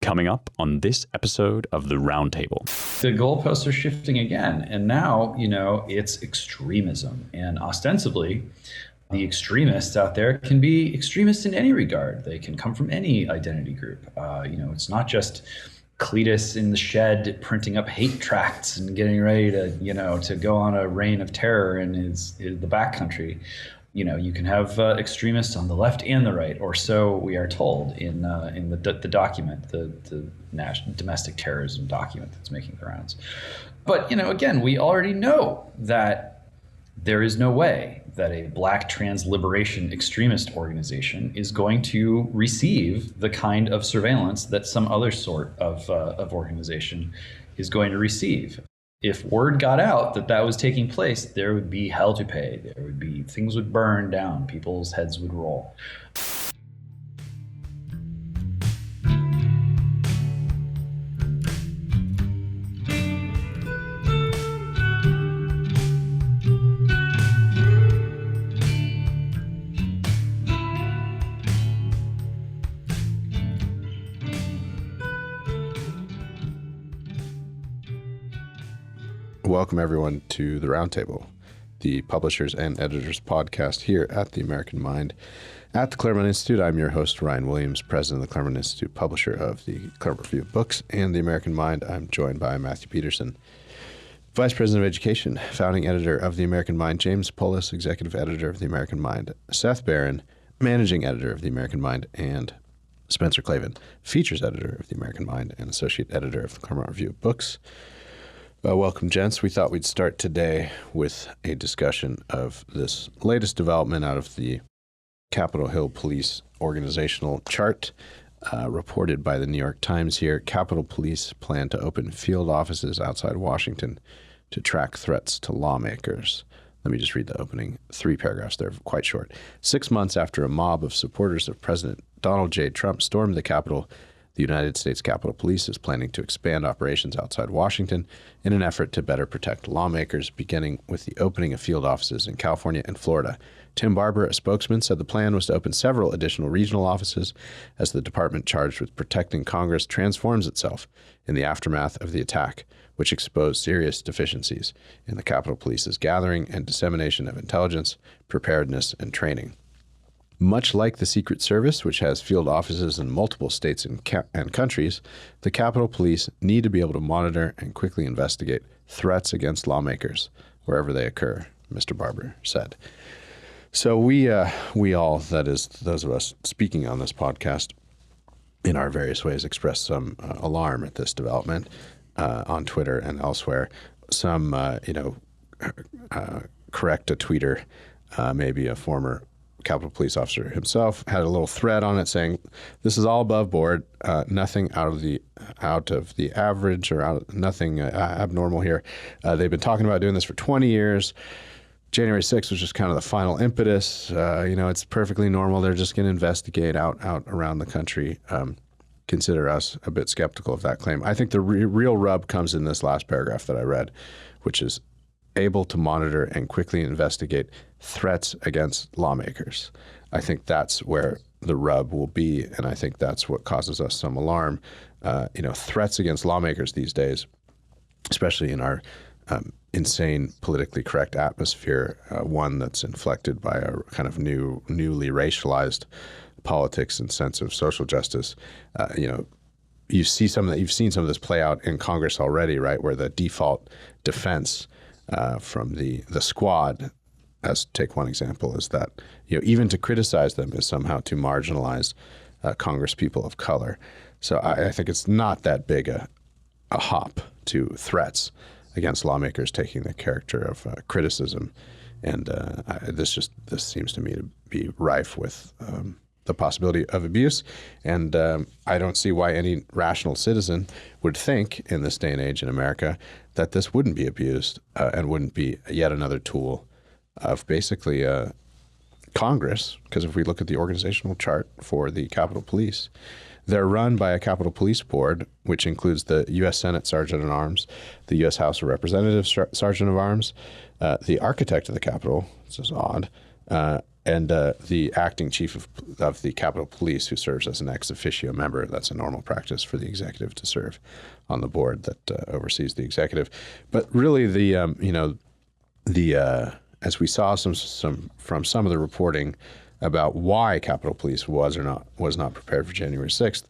Coming up on this episode of the Roundtable. The goalposts are shifting again. And now, it's extremism. And ostensibly, the extremists out there can be extremists in any regard. They can come from any identity group. It's not just Cletus in the shed printing up hate tracts and getting ready to go on a reign of terror in the backcountry. You can have extremists on the left and the right, or so we are told in the document, the national domestic terrorism document that's making the rounds. But again, we already know that there is no way that a black trans liberation extremist organization is going to receive the kind of surveillance that some other sort of organization is going to receive. If word got out that was taking place, there would be hell to pay. Things would burn down. People's heads would roll. Welcome, everyone, to the Roundtable, the publishers and editors podcast here at the American Mind at the Claremont Institute. I'm your host, Ryan Williams, president of the Claremont Institute, publisher of the Claremont Review of Books and the American Mind. I'm joined by Matthew Peterson, vice president of education, founding editor of the American Mind, James Polis, executive editor of the American Mind, Seth Barron, managing editor of the American Mind, and Spencer Clavin, features editor of the American Mind and associate editor of the Claremont Review of Books. Welcome, gents. We thought we'd start today with a discussion of this latest development out of the Capitol Hill Police organizational chart reported by the New York Times here. Capitol Police plan to open field offices outside Washington to track threats to lawmakers. Let me just read the opening 3 paragraphs. They're quite short. 6 months after a mob of supporters of President Donald J. Trump stormed the Capitol, the United States Capitol Police is planning to expand operations outside Washington in an effort to better protect lawmakers, beginning with the opening of field offices in California and Florida. Tim Barber, a spokesman, said the plan was to open several additional regional offices as the department charged with protecting Congress transforms itself in the aftermath of the attack, which exposed serious deficiencies in the Capitol Police's gathering and dissemination of intelligence, preparedness, and training. Much like the Secret Service, which has field offices in multiple states and countries, the Capitol Police need to be able to monitor and quickly investigate threats against lawmakers wherever they occur, Mr. Barber said. So we all, that is, those of us speaking on this podcast, in our various ways expressed some alarm at this development on Twitter and elsewhere. Some, correct a tweeter, maybe a former Capitol Police officer himself, had a little thread on it saying, "This is all above board, nothing out of the average or nothing abnormal here. They've been talking about doing this for 20 years. January 6th was just kind of the final impetus. It's perfectly normal. They're just going to investigate out around the country." Consider us a bit skeptical of that claim. I think the real rub comes in this last paragraph that I read, which is able to monitor and quickly investigate threats against lawmakers. I think that's where the rub will be, and I think that's what causes us some alarm. Threats against lawmakers these days, especially in our insane politically correct atmosphere, one that's inflected by a kind of newly racialized politics and sense of social justice. You've seen some of this play out in Congress already, right? Where the default defense from the squad, as take one example, is that even to criticize them is somehow to marginalize Congress people of color. So I think it's not that big a hop to threats against lawmakers taking the character of criticism, and this seems to me to be rife with the possibility of abuse, and I don't see why any rational citizen would think in this day and age in America that this wouldn't be abused and wouldn't be yet another tool of basically Congress, because if we look at the organizational chart for the Capitol Police, they're run by a Capitol Police Board, which includes the U.S. Senate Sergeant at Arms, the U.S. House of Representatives Sergeant of Arms, the architect of the Capitol, this is odd, and the acting chief of the Capitol Police, who serves as an ex officio member. That's a normal practice for the executive to serve on the board that oversees the executive. But really, as we saw from some of the reporting about why Capitol Police was not prepared for January 6th,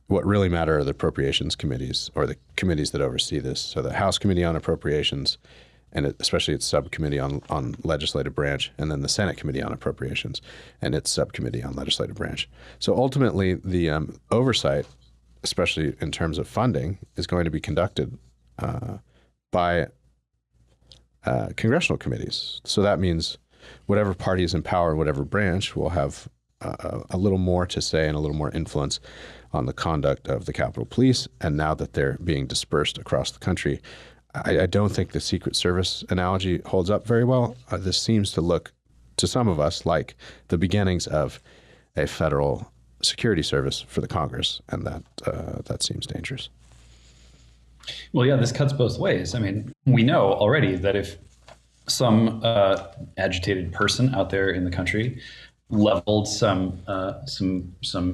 what really matter are the appropriations committees, or the committees that oversee this. So the House Committee on Appropriations, and especially its subcommittee on legislative branch, and then the Senate Committee on Appropriations and its subcommittee on legislative branch. So ultimately, the oversight, especially in terms of funding, is going to be conducted by congressional committees. So that means whatever party is in power in whatever branch will have a little more to say and a little more influence on the conduct of the Capitol Police. And now that they're being dispersed across the country, I don't think the Secret Service analogy holds up very well. This seems to look, to some of us, like the beginnings of a federal security service for the Congress, and that seems dangerous. Well, yeah, this cuts both ways. I mean, we know already that if some agitated person out there in the country leveled some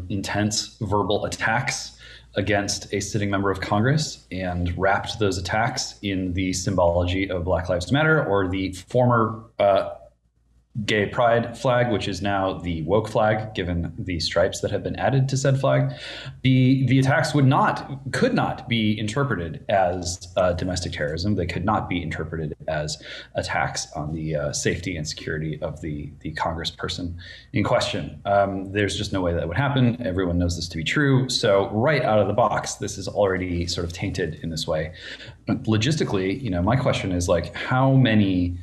intense verbal attacks against a sitting member of Congress and wrapped those attacks in the symbology of Black Lives Matter, or the former gay pride flag, which is now the woke flag, given the stripes that have been added to said flag, the attacks could not be interpreted as domestic terrorism. They could not be interpreted as attacks on the safety and security of the congressperson in question. There's just no way that would happen. Everyone knows this to be true. So right out of the box, this is already sort of tainted in this way. Logistically, my question is, like, how many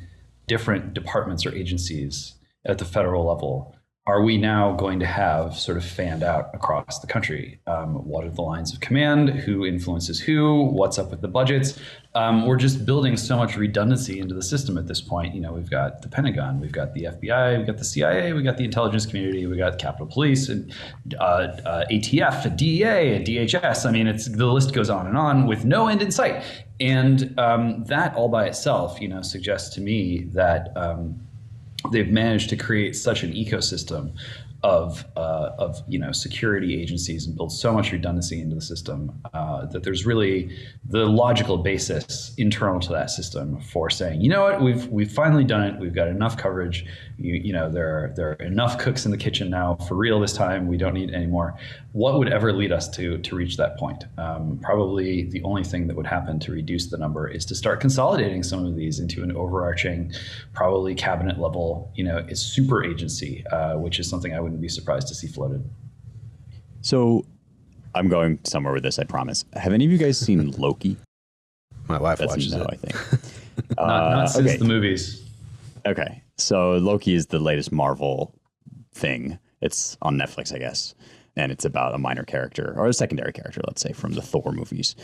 different departments or agencies at the federal level are we now going to have sort of fanned out across the country? What are the lines of command? Who influences who? What's up with the budgets? We're just building so much redundancy into the system at this point. We've got the Pentagon, we've got the FBI, we've got the CIA, we've got the intelligence community, we've got Capitol Police, and ATF, and DEA, and DHS. I mean, the list goes on with no end in sight. And that all by itself, suggests to me that they've managed to create such an ecosystem of security agencies and build so much redundancy into the system that there's really the logical basis internal to that system for saying, what, we've finally done it. We've got enough coverage. There are enough cooks in the kitchen now for real this time. We don't need any more. What would ever lead us to reach that point? Probably the only thing that would happen to reduce the number is to start consolidating some of these into an overarching, probably cabinet level, super agency, which is something I wouldn't be surprised to see floated. So I'm going somewhere with this, I promise. Have any of you guys seen Loki? My wife watches it. I think. Not since the movies. Okay. So Loki is the latest Marvel thing. It's on Netflix, I guess. And it's about a minor character, or a secondary character, let's say, from the Thor movies.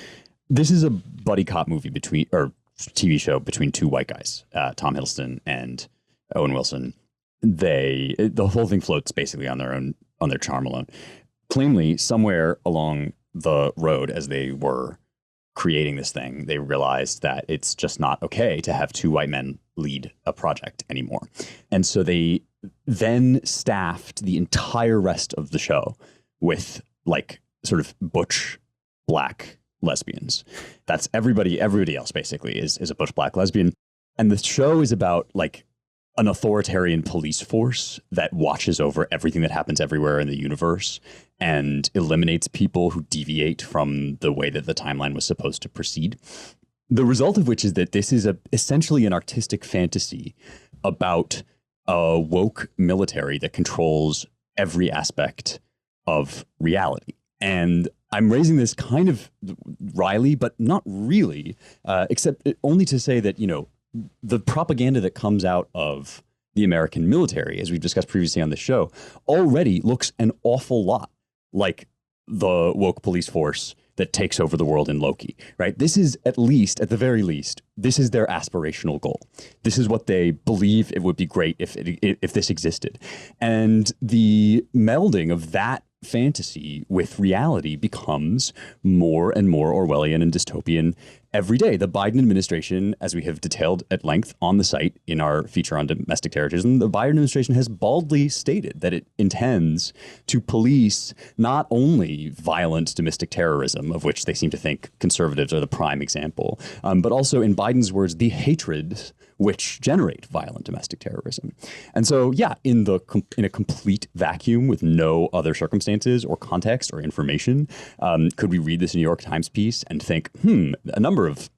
This is a buddy cop movie TV show between two white guys, Tom Hiddleston and Owen Wilson. The whole thing floats basically on their charm alone. Plainly, somewhere along the road, as they were creating this thing, they realized that it's just not okay to have two white men lead a project anymore. And so they then staffed the entire rest of the show with like sort of butch black lesbians. That's everybody else basically is a butch black lesbian. And the show is about like an authoritarian police force that watches over everything that happens everywhere in the universe and eliminates people who deviate from the way that the timeline was supposed to proceed. The result of which is that this is essentially an artistic fantasy about a woke military that controls every aspect of reality. And I'm raising this kind of wryly, but not really, except only to say that, the propaganda that comes out of the American military, as we've discussed previously on the show, already looks an awful lot like the woke police force that takes over the world in Loki, right? This is at the very least, this is their aspirational goal. This is what they believe it would be great if this existed. And the melding of that fantasy with reality becomes more and more Orwellian and dystopian every day. The Biden administration, as we have detailed at length on the site in our feature on domestic terrorism, the Biden administration has baldly stated that it intends to police not only violent domestic terrorism, of which they seem to think conservatives are the prime example, but also, in Biden's words, the hatred which generate violent domestic terrorism. And so, yeah, in a complete vacuum with no other circumstances or context or information, could we read this New York Times piece and think, a number of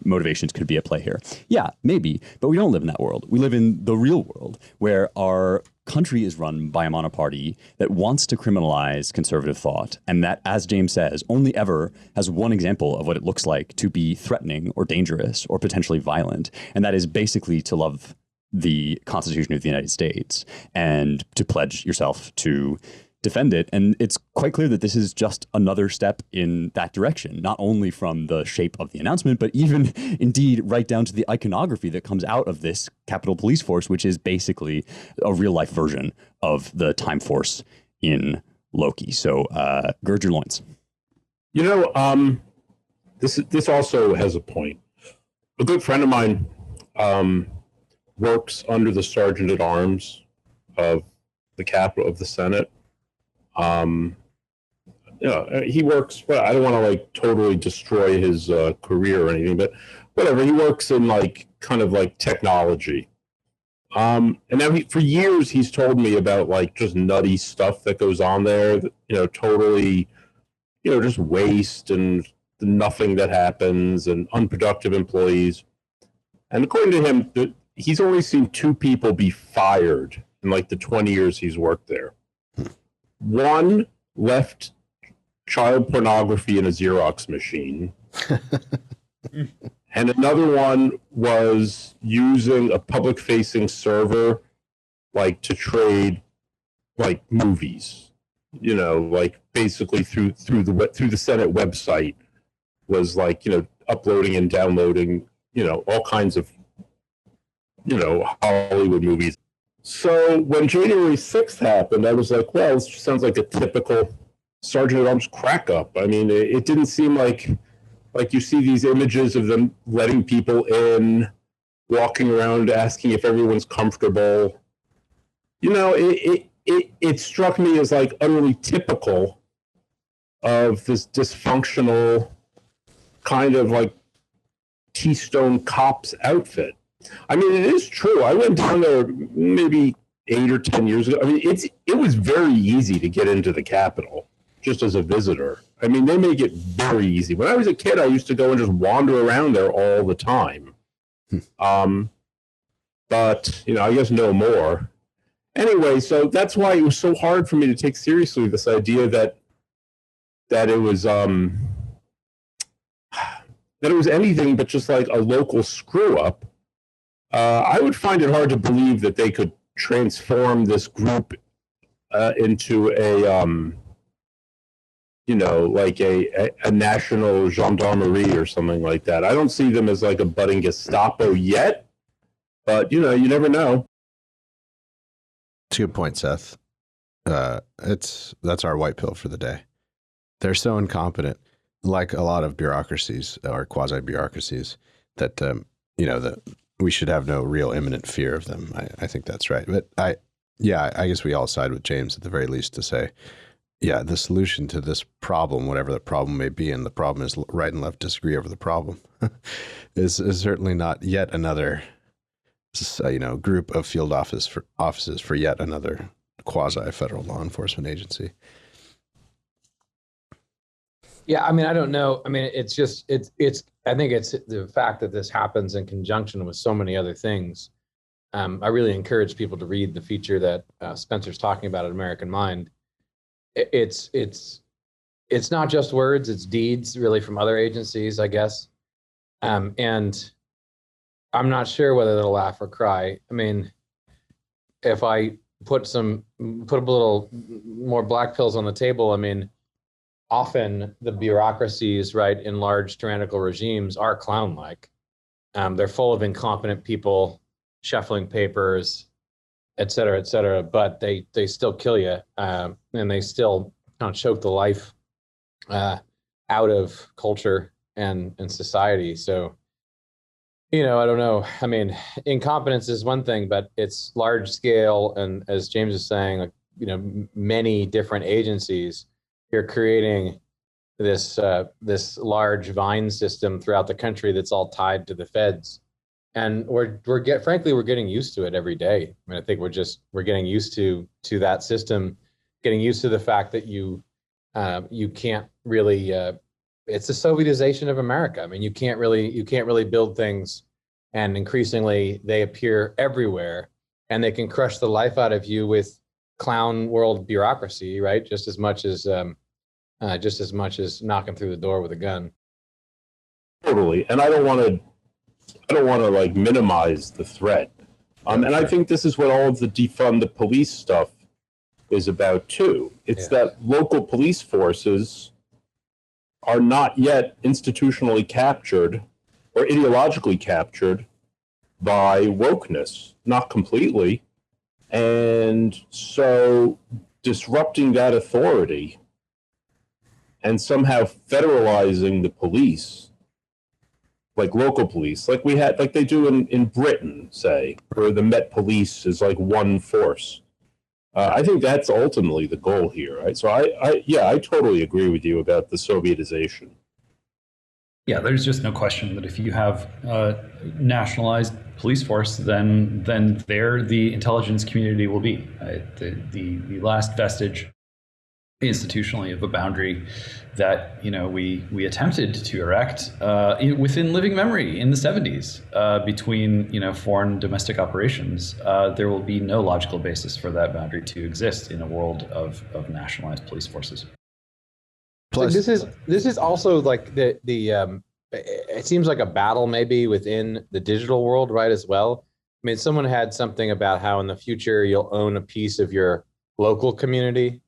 motivations could be at play here? Yeah, maybe, but we don't live in that world. We live in the real world where our country is run by a monoparty that wants to criminalize conservative thought, and that, as James says, only ever has one example of what it looks like to be threatening or dangerous or potentially violent, and that is basically to love the Constitution of the United States and to pledge yourself to defend it. And it's quite clear that this is just another step in that direction, not only from the shape of the announcement, but even indeed right down to the iconography that comes out of this Capitol Police Force, which is basically a real life version of the Time Force in Loki. So gird your loins. You know, this also has a point. A good friend of mine works under the Sergeant at Arms of the Capitol of the Senate. He works, well, I don't want to like totally destroy his career or anything, but whatever. He works in like kind of like technology. And now for years he's told me about like just nutty stuff that goes on there, totally, just waste and nothing that happens and unproductive employees. And according to him, he's only seen 2 people be fired in like the 20 years he's worked there. One left child pornography in a Xerox machine. And another one was using a public-facing server, like to trade, like movies. Like basically through the Senate website, was like uploading and downloading all kinds of Hollywood movies. So when January 6th happened, I was like, well, this sounds like a typical Sergeant at Arms crack up. I mean, it didn't seem like you see these images of them letting people in, walking around, asking if everyone's comfortable. It struck me as like utterly typical of this dysfunctional kind of like Keystone Cops outfit. I mean, it is true. I went down there maybe 8 or 10 years ago. I mean, it was very easy to get into the Capitol just as a visitor. I mean, they make it very easy. When I was a kid, I used to go and just wander around there all the time. But, I guess no more. Anyway, so that's why it was so hard for me to take seriously this idea that it was anything but just like a local screw up. I would find it hard to believe that they could transform this group into like a national gendarmerie or something like that. I don't see them as like a budding Gestapo yet, but you never know. It's a good point, Seth. That's our white pill for the day. They're so incompetent, like a lot of bureaucracies or quasi-bureaucracies, that that we should have no real imminent fear of them. I think that's right. But I guess we all side with James at the very least to say, yeah, the solution to this problem, whatever the problem may be, and the problem is right and left disagree over the problem, is certainly not yet another group of field offices for yet another quasi-federal law enforcement agency. Yeah, I mean, I don't know. I mean, it's I think it's the fact that this happens in conjunction with so many other things. I really encourage people to read the feature that Spencer's talking about at American Mind. It's not just words, it's deeds really from other agencies, I guess. And I'm not sure whether they'll laugh or cry. I mean, if I put a little more black pills on the table, I mean, often the bureaucracies, right, in large tyrannical regimes are clown-like. They're full of incompetent people shuffling papers, et cetera, but they still kill you, and they still kind of choke the life out of culture and society. So, you know, I don't know. I mean, incompetence is one thing, but it's large scale. And as James is saying, like, you know, many different agencies, you're creating this large vine system throughout the country that's all tied to the feds. And frankly, we're getting used to it every day. I mean, I think we're getting used to that system, getting used to the fact that you can't really, it's the Sovietization of America. I mean, you can't really build things, and increasingly they appear everywhere, and they can crush the life out of you with clown world bureaucracy, right? Just as much as knocking through the door with a gun. Totally. And I don't want to like minimize the threat. And I think this is what all of the defund the police stuff is about too. It's that local police forces are not yet institutionally captured or ideologically captured by wokeness, not completely. And so disrupting that authority and somehow federalizing the police, like local police, like they do in Britain, say, where the Met Police is like one force. I think that's ultimately the goal here, right? So I totally agree with you about the Sovietization. Yeah, there's just no question that if you have a nationalized police force, then there the intelligence community will be. The last vestige institutionally of a boundary that we attempted to erect within living memory in the 70s between foreign domestic operations. There will be no logical basis for that boundary to exist in a world of nationalized police forces. Plus, so this is also like the it seems like a battle maybe within the digital world, right, as well. I mean, someone had something about how in the future you'll own a piece of your local community.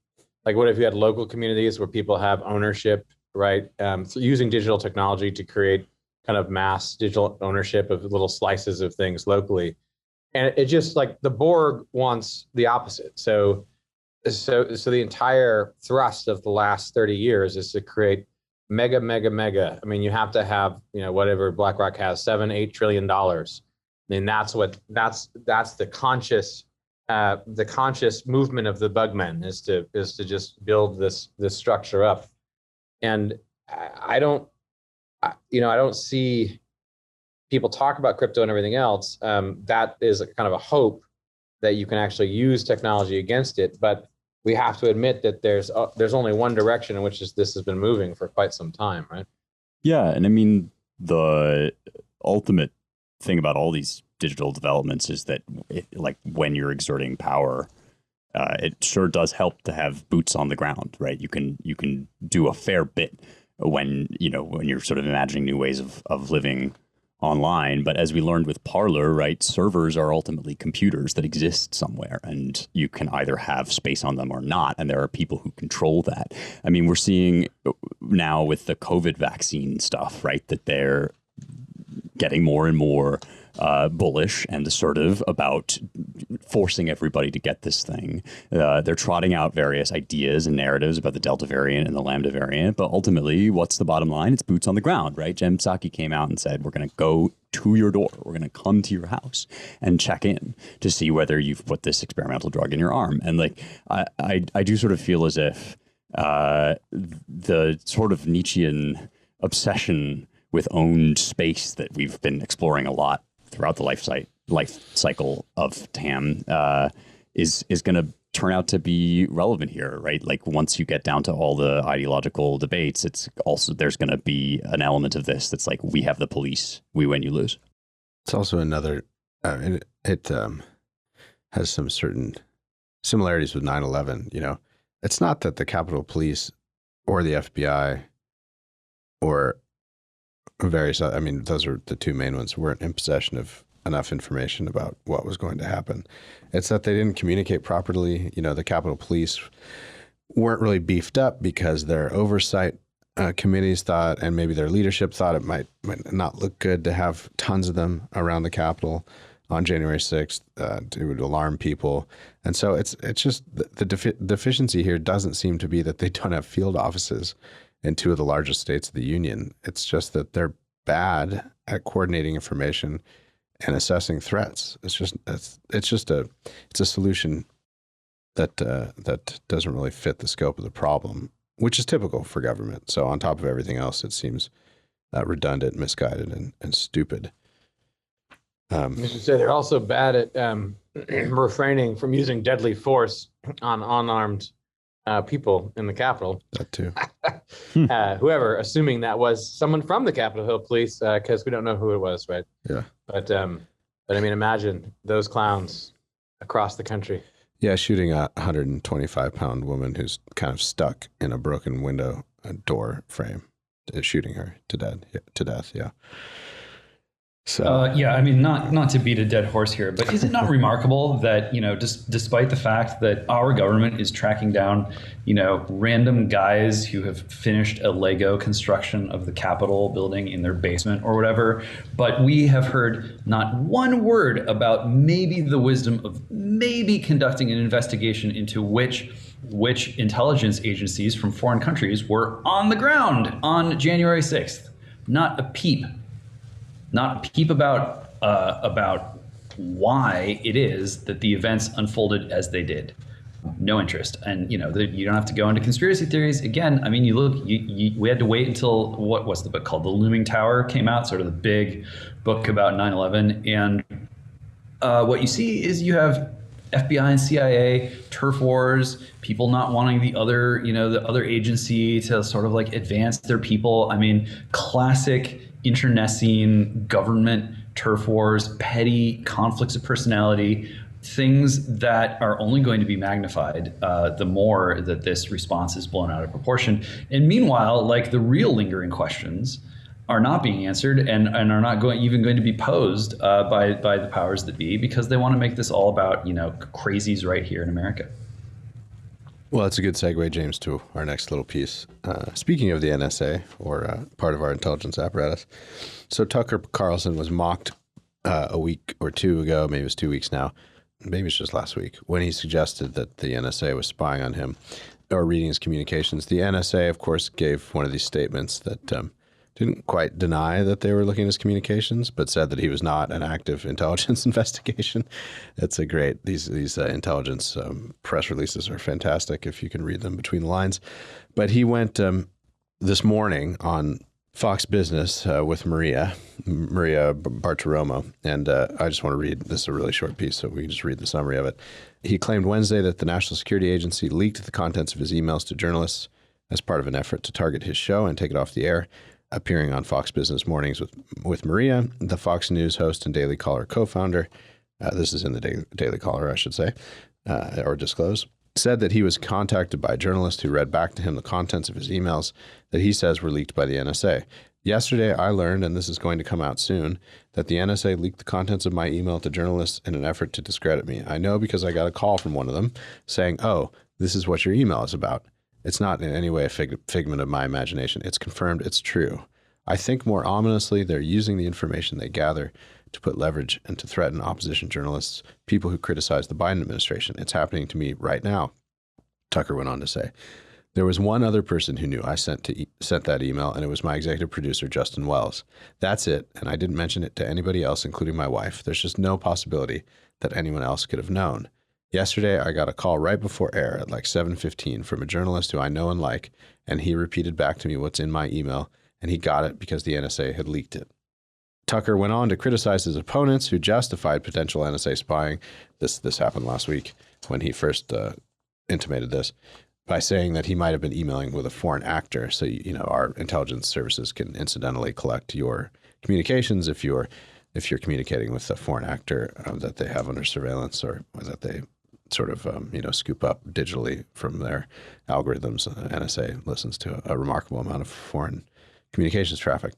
Like, what if you had local communities where people have ownership, right? So using digital technology to create kind of mass digital ownership of little slices of things locally. And it just like the Borg wants the opposite. So the entire thrust of the last 30 years is to create mega. I mean, you have to have, whatever BlackRock has, $7-8 trillion. I mean, that's the conscious movement of the bugmen is to just build this structure up. And I don't see people talk about crypto and everything else. That is kind of a hope that you can actually use technology against it. But we have to admit that there's only one direction in which this has been moving for quite some time, right? Yeah, and I mean, the ultimate thing about all these digital developments is that when you're exerting power, it sure does help to have boots on the ground, right? You can do a fair bit when you're sort of imagining new ways of living online. But as we learned with Parler, right, servers are ultimately computers that exist somewhere, and you can either have space on them or not. And there are people who control that. I mean, we're seeing now with the COVID vaccine stuff, right, that they're getting more and more bullish and assertive about forcing everybody to get this thing. They're trotting out various ideas and narratives about the Delta variant and the Lambda variant, but ultimately, what's the bottom line? It's boots on the ground, right? Jen Psaki came out and said, we're going to go to your door. We're going to come to your house and check in to see whether you've put this experimental drug in your arm. And like, I do sort of feel as if the sort of Nietzschean obsession with owned space that we've been exploring a lot throughout the life cycle of TAM is going to turn out to be relevant here, right? Like once you get down to all the ideological debates, it's also there's going to be an element of this that's like, we have the police, we win, you lose. It's also another. It has some certain similarities with 9/11. It's not that the Capitol Police or the FBI or various, those are the two main ones, weren't in possession of enough information about what was going to happen. It's that they didn't communicate properly. The Capitol Police weren't really beefed up because their oversight committees thought, and maybe their leadership thought, it might not look good to have tons of them around the Capitol on January 6th. It would alarm people. And so it's just the deficiency here doesn't seem to be that they don't have field offices. in two of the largest states of the union. It's just that they're bad at coordinating information and assessing threats. It's a solution that doesn't really fit the scope of the problem, which is typical for government. So on top of everything else, it seems redundant, misguided, and stupid. I should say they're also bad at refraining from using deadly force on unarmed people in the Capitol. That too. Whoever, assuming that was someone from the Capitol Hill Police, because we don't know who it was, right? Yeah. But I mean, imagine those clowns across the country. Yeah, shooting a 125-pound woman who's kind of stuck in a broken window door frame, shooting her to death. Yeah. So yeah, I mean, not to beat a dead horse here, but is it not remarkable that, despite the fact that our government is tracking down, random guys who have finished a Lego construction of the Capitol building in their basement or whatever, but we have heard not one word about maybe the wisdom of maybe conducting an investigation into which intelligence agencies from foreign countries were on the ground on January 6th. Not a peep. Not a peep about why it is that the events unfolded as they did. No interest. And, you don't have to go into conspiracy theories. Again, I mean, we had to wait until, what was the book called? The Looming Tower came out, sort of the big book about 9/11. And what you see is you have FBI and CIA, turf wars, people not wanting the other agency to sort of like advance their people. I mean, classic internecine government turf wars, petty conflicts of personality, things that are only going to be magnified the more that this response is blown out of proportion. And meanwhile, like, the real lingering questions are not being answered and are not even going to be posed by the powers that be, because they want to make this all about crazies right here in America. Well, it's a good segue, James, to our next little piece. Speaking of the NSA, or part of our intelligence apparatus, so Tucker Carlson was mocked a week or two ago, maybe it was 2 weeks now, maybe it's just last week, when he suggested that the NSA was spying on him or reading his communications. The NSA, of course, gave one of these statements that didn't quite deny that they were looking at his communications, but said that he was not an active intelligence investigation. It's a great, these intelligence press releases are fantastic if you can read them between the lines. But he went this morning on Fox Business with Maria Bartiromo, and I just want to read, this is a really short piece, so we can just read the summary of it. He claimed Wednesday that the National Security Agency leaked the contents of his emails to journalists as part of an effort to target his show and take it off the air. Appearing on Fox Business Mornings with Maria, the Fox News host and Daily Caller co-founder, this is in the Daily Caller, I should say, or disclose, said that he was contacted by a journalist who read back to him the contents of his emails that he says were leaked by the NSA. Yesterday, I learned, and this is going to come out soon, that the NSA leaked the contents of my email to journalists in an effort to discredit me. I know because I got a call from one of them saying, "Oh, this is what your email is about." It's not in any way a figment of my imagination. It's confirmed. It's true. I think more ominously, they're using the information they gather to put leverage and to threaten opposition journalists, people who criticize the Biden administration. It's happening to me right now, Tucker went on to say. There was one other person who knew I sent that email, and it was my executive producer, Justin Wells. That's it, and I didn't mention it to anybody else, including my wife. There's just no possibility that anyone else could have known. Yesterday, I got a call right before air at like 7:15 from a journalist who I know and like, and he repeated back to me what's in my email, and he got it because the NSA had leaked it. Tucker went on to criticize his opponents who justified potential NSA spying. This happened last week when he first intimated this, by saying that he might have been emailing with a foreign actor. So, our intelligence services can incidentally collect your communications if you're communicating with a foreign actor that they have under surveillance, or that they sort of, scoop up digitally from their algorithms. NSA listens to a remarkable amount of foreign communications traffic.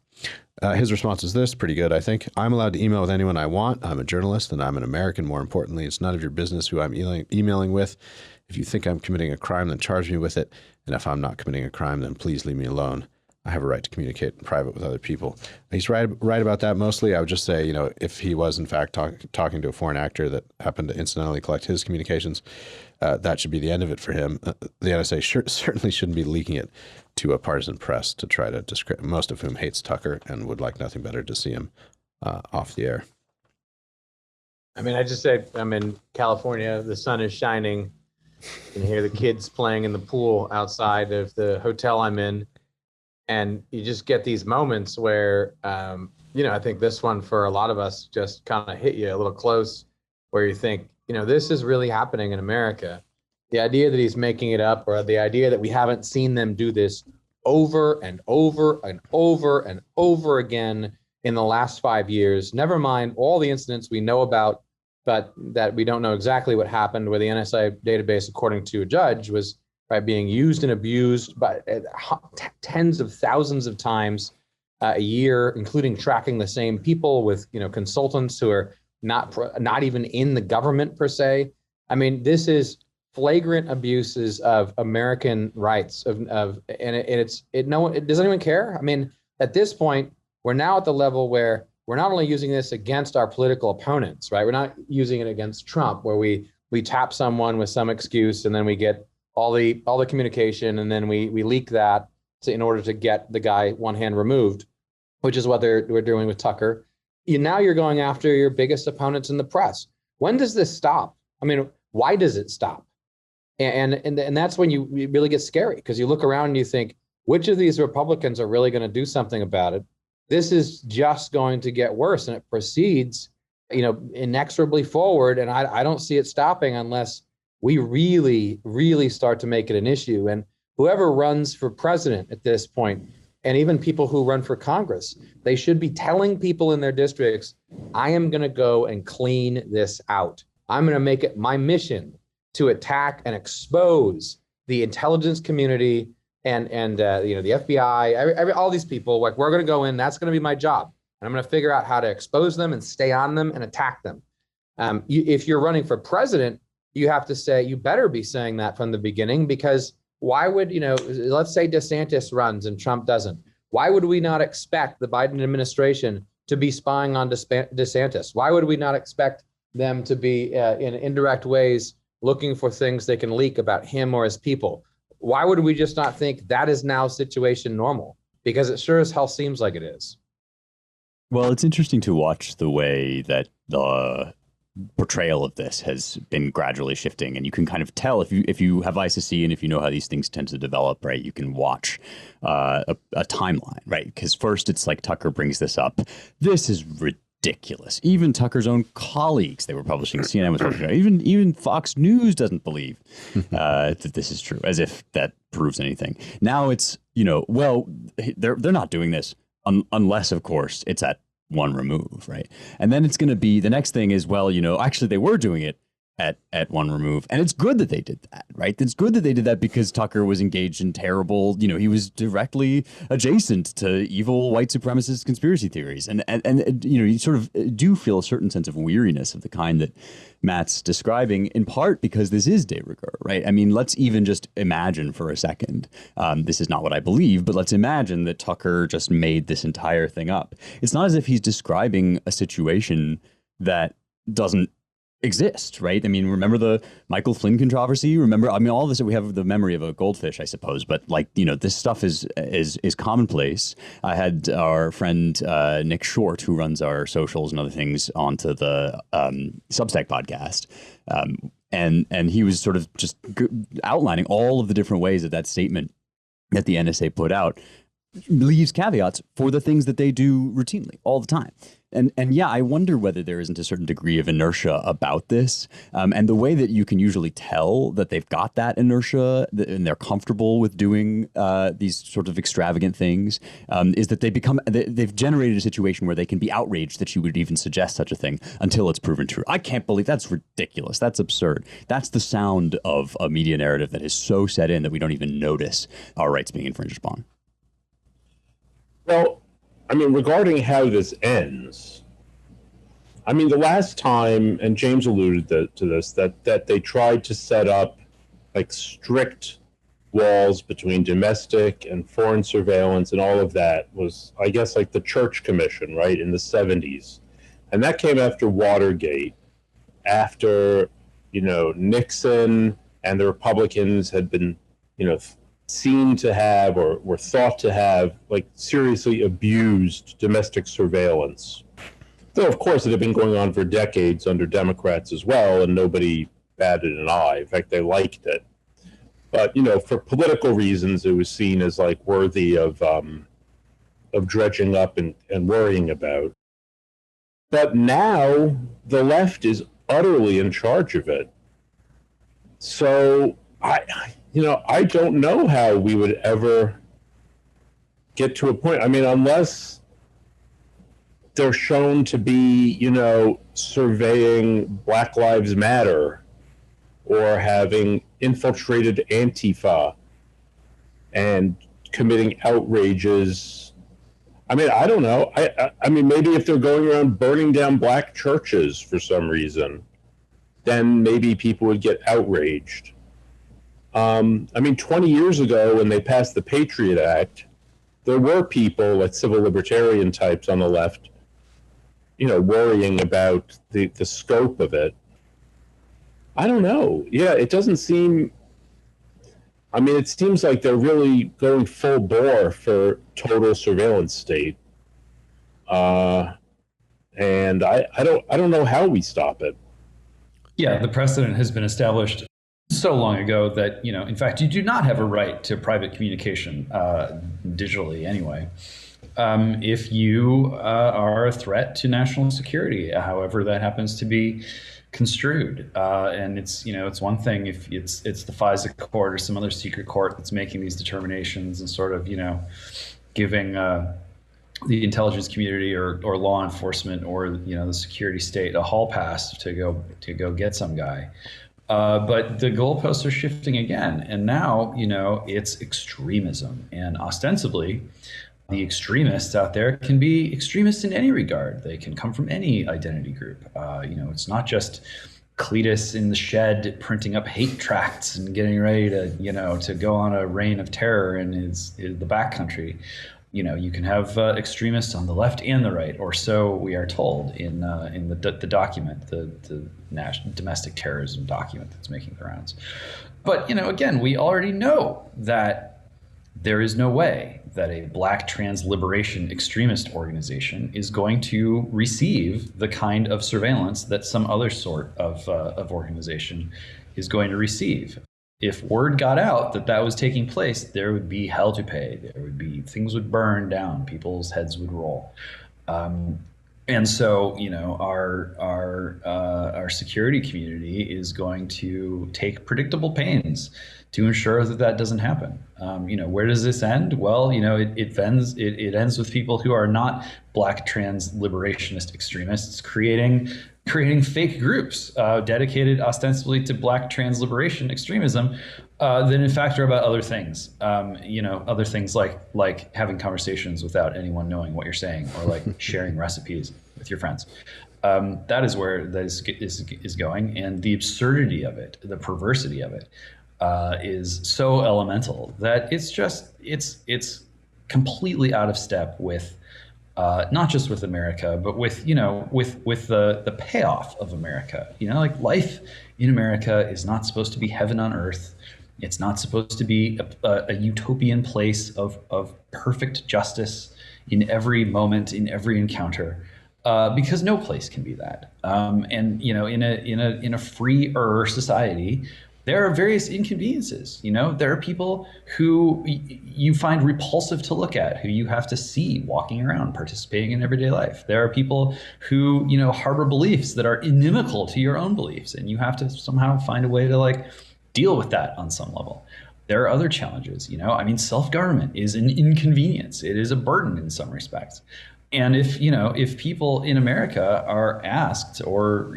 His response is this, pretty good, I think. I'm allowed to email with anyone I want. I'm a journalist and I'm an American. More importantly, it's none of your business who I'm emailing with. If you think I'm committing a crime, then charge me with it. And if I'm not committing a crime, then please leave me alone. I have a right to communicate in private with other people. He's right about that mostly. I would just say, if he was in fact talking to a foreign actor that happened to incidentally collect his communications, that should be the end of it for him. The NSA certainly shouldn't be leaking it to a partisan press to try to discredit, most of whom hates Tucker and would like nothing better to see him off the air. I mean, I just say I'm in California. The sun is shining. You can hear the kids playing in the pool outside of the hotel I'm in. And you just get these moments where, I think this one for a lot of us just kind of hit you a little close, where you think, this is really happening in America. The idea that he's making it up, or the idea that we haven't seen them do this over and over and over and over again in the last 5 years, never mind all the incidents we know about, but that we don't know exactly what happened, where the NSA database, according to a judge, was being used and abused by tens of thousands of times a year, including tracking the same people with consultants who are not even in the government per se. I mean, this is flagrant abuses of American rights. Does anyone care? I mean, at this point, we're now at the level where we're not only using this against our political opponents, right? We're not using it against Trump, where we tap someone with some excuse and then we get all the communication, and then we leak that in order to get the guy one hand removed, which is what we're doing with Tucker. Now you're going after your biggest opponents in the press. When does this stop? I mean, why does it stop? And that's when you really get scary, because you look around and you think, which of these Republicans are really going to do something about it? This is just going to get worse, and it proceeds, inexorably forward. And I don't see it stopping unless we really, really start to make it an issue. And whoever runs for president at this point, and even people who run for Congress, they should be telling people in their districts, I am going to go and clean this out. I'm going to make it my mission to attack and expose the intelligence community and the FBI, all these people. Like, we're going to go in. That's going to be my job. And I'm going to figure out how to expose them and stay on them and attack them. If you're running for president, you have to say, you better be saying that from the beginning, because why would, let's say DeSantis runs and Trump doesn't. Why would we not expect the Biden administration to be spying on DeSantis? Why would we not expect them to be in indirect ways looking for things they can leak about him or his people? Why would we just not think that is now situation normal? Because it sure as hell seems like it is. Well, it's interesting to watch the way that the portrayal of this has been gradually shifting, and you can kind of tell if you have eyes to see, and if you know how these things tend to develop, right? You can watch a timeline, right? Because first it's like Tucker brings this up. This is ridiculous. Even Tucker's own colleagues, they were publishing, CNN was publishing, even Fox News doesn't believe that this is true, as if that proves anything. Now it's well, they're not doing this unless, of course, it's at one remove, right? And then it's going to be, the next thing is, well, actually they were doing it at one remove, and it's good that they did that, right? It's good that they did that, because Tucker was engaged in terrible, he was directly adjacent to evil white supremacist conspiracy theories, and you sort of do feel a certain sense of weariness of the kind that Matt's describing, in part because this is de rigueur, right? I mean, let's even just imagine for a second, this is not what I believe, but let's imagine that Tucker just made this entire thing up. It's not as if he's describing a situation that doesn't exist, right? I mean, remember the Michael Flynn controversy? Remember, I mean, all of this, we have the memory of a goldfish, I suppose, but this stuff is commonplace. I had our friend Nick Short, who runs our socials and other things, onto the Substack podcast, and he was sort of just outlining all of the different ways that statement that the NSA put out leaves caveats for the things that they do routinely all the time. And yeah, I wonder whether there isn't a certain degree of inertia about this. And the way that you can usually tell that they've got that inertia and they're comfortable with doing these sort of extravagant things is that they've generated a situation where they can be outraged that you would even suggest such a thing until it's proven true. I can't believe that's ridiculous. That's absurd. That's the sound of a media narrative that is so set in that we don't even notice our rights being infringed upon. Well, I mean, regarding how this ends, I mean, the last time, and James alluded to this, that they tried to set up like strict walls between domestic and foreign surveillance and all of that was, I guess, like the Church Commission, right, in the 70s. And that came after Watergate, after, Nixon and the Republicans had been, seen to have or were thought to have, like, seriously abused domestic surveillance. Though, of course, it had been going on for decades under Democrats as well, and nobody batted an eye. In fact, they liked it. But, for political reasons, it was seen as, like, worthy of dredging up and worrying about. But now the left is utterly in charge of it. So I don't know how we would ever get to a point. I mean, unless they're shown to be, surveying Black Lives Matter or having infiltrated Antifa and committing outrages. I mean, I don't know. I mean, maybe if they're going around burning down black churches for some reason, then maybe people would get outraged. I mean, 20 years ago when they passed the Patriot Act, there were people, like civil libertarian types on the left, worrying about the scope of it. I don't know. Yeah, it doesn't seem... I mean, it seems like they're really going full bore for total surveillance state. And I don't know how we stop it. Yeah, the precedent has been established so long ago that, in fact, you do not have a right to private communication digitally anyway. If you are a threat to national security, however that happens to be construed. And it's one thing if it's the FISA court or some other secret court that's making these determinations and sort of, giving the intelligence community or law enforcement or, the security state a hall pass to go get some guy. But the goalposts are shifting again. And now, it's extremism. And ostensibly, the extremists out there can be extremists in any regard. They can come from any identity group. It's not just Cletus in the shed printing up hate tracts and getting ready to go on a reign of terror in the backcountry. You can have extremists on the left and the right, or so we are told in the document, the national domestic terrorism document that's making the rounds. But again, we already know that there is no way that a black trans liberation extremist organization is going to receive the kind of surveillance that some other sort of organization is going to receive. If word got out that was taking place, there would be hell to pay. Things would burn down. People's heads would roll. And so, our security community is going to take predictable pains to ensure that doesn't happen. Where does this end? Well, it ends with people who are not black trans liberationist extremists creating fake groups dedicated ostensibly to black trans liberation extremism that in fact are about other things. Other things like having conversations without anyone knowing what you're saying, or like sharing recipes with your friends. That is where that is going, and the absurdity of it, the perversity of it, is so elemental that it's completely out of step with not just with America, but with the payoff of America. Like life in America is not supposed to be heaven on earth. It's not supposed to be a utopian place of perfect justice in every moment, in every encounter, because no place can be that. And in a freer society, there are various inconveniences. There are people who you find repulsive to look at, who you have to see walking around, participating in everyday life. There are people who, harbor beliefs that are inimical to your own beliefs, and you have to somehow find a way to deal with that on some level. There are other challenges. Self-government is an inconvenience. It is a burden in some respects. And if people in America are asked or,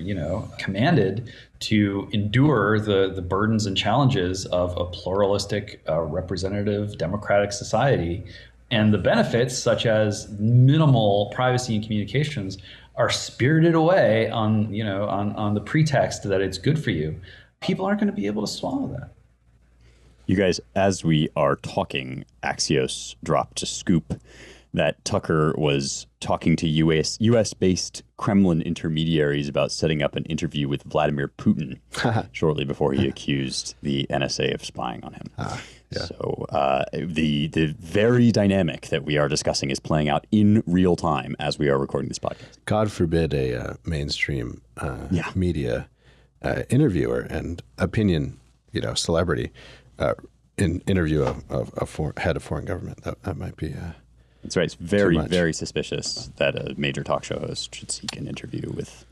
commanded to endure the burdens and challenges of a pluralistic, representative, democratic society, and the benefits such as minimal privacy and communications are spirited away on the pretext that it's good for you, people aren't going to be able to swallow that. You guys, as we are talking, Axios dropped a scoop that Tucker was talking to U.S.-based Kremlin intermediaries about setting up an interview with Vladimir Putin shortly before he accused the NSA of spying on him. Yeah. So the very dynamic that we are discussing is playing out in real time as we are recording this podcast. God forbid a mainstream media interviewer and opinion, celebrity interview a head of foreign government. That might be. That's right. It's very suspicious that a major talk show host should seek an interview with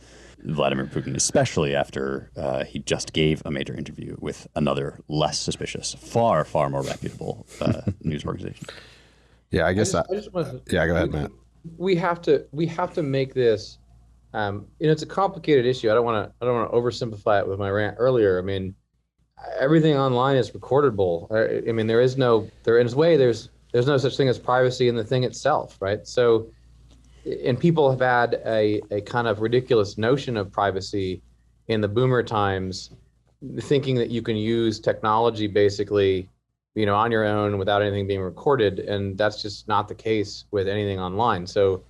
Vladimir Putin, especially after he just gave a major interview with another less suspicious, far more reputable news organization. Yeah, I guess. I just wanted to, go ahead, Matt. We have to make this. It's a complicated issue. I don't want to oversimplify it with my rant earlier. I mean, everything online is recordable. I mean, there's no such thing as privacy in the thing itself, right? So, and people have had a kind of ridiculous notion of privacy in the boomer times, thinking that you can use technology basically, on your own without anything being recorded. And that's just not the case with anything online. So,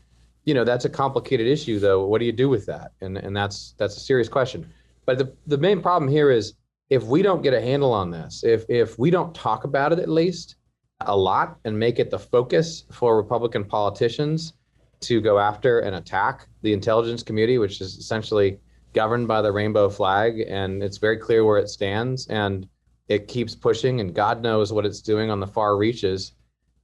that's a complicated issue though. What do you do with that? And that's a serious question. But the main problem here is if we don't get a handle on this, if we don't talk about it at least a lot and make it the focus for Republican politicians to go after and attack the intelligence community, which is essentially governed by the rainbow flag, and it's very clear where it stands, and it keeps pushing, and God knows what it's doing on the far reaches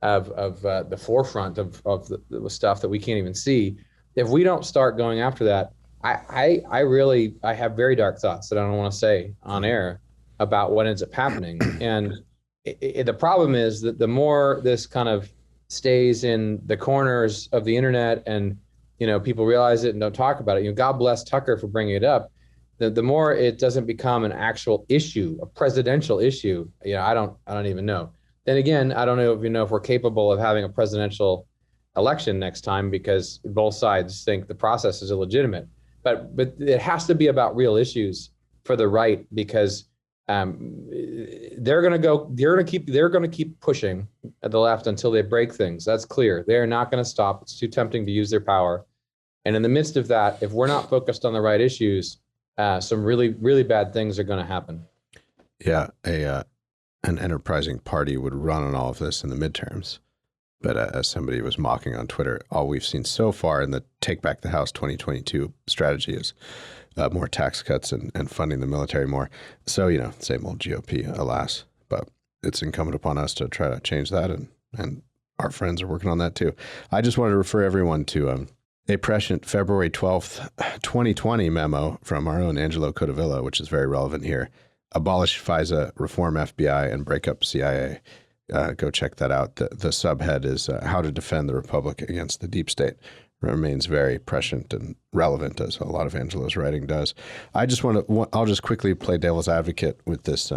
of the forefront of the stuff that we can't even see. If we don't start going after that, I have very dark thoughts that I don't want to say on air about what ends up happening. And the problem is that the more this kind of stays in the corners of the internet and, people realize it and don't talk about it, God bless Tucker for bringing it up, the more it doesn't become an actual issue, a presidential issue. I don't even know. Then again, I don't know if we're capable of having a presidential election next time because both sides think the process is illegitimate. But it has to be about real issues for the right, because they're going to keep pushing at the left until they break things. That's clear. They're not going to stop. It's too tempting to use their power. And in the midst of that, if we're not focused on the right issues, some really, really bad things are going to happen. Yeah, an enterprising party would run on all of this in the midterms. But as somebody was mocking on Twitter, all we've seen so far in the Take Back the House 2022 strategy is more tax cuts and funding the military more. So, same old GOP, alas. But it's incumbent upon us to try to change that, and our friends are working on that too. I just wanted to refer everyone to a prescient February 12th, 2020 memo from our own Angelo Codavilla, which is very relevant here. Abolish FISA, reform FBI, and break up CIA. Go check that out. The subhead is How to Defend the Republic Against the Deep State. Remains very prescient and relevant, as a lot of Angelo's writing does. I'll just quickly play devil's advocate with this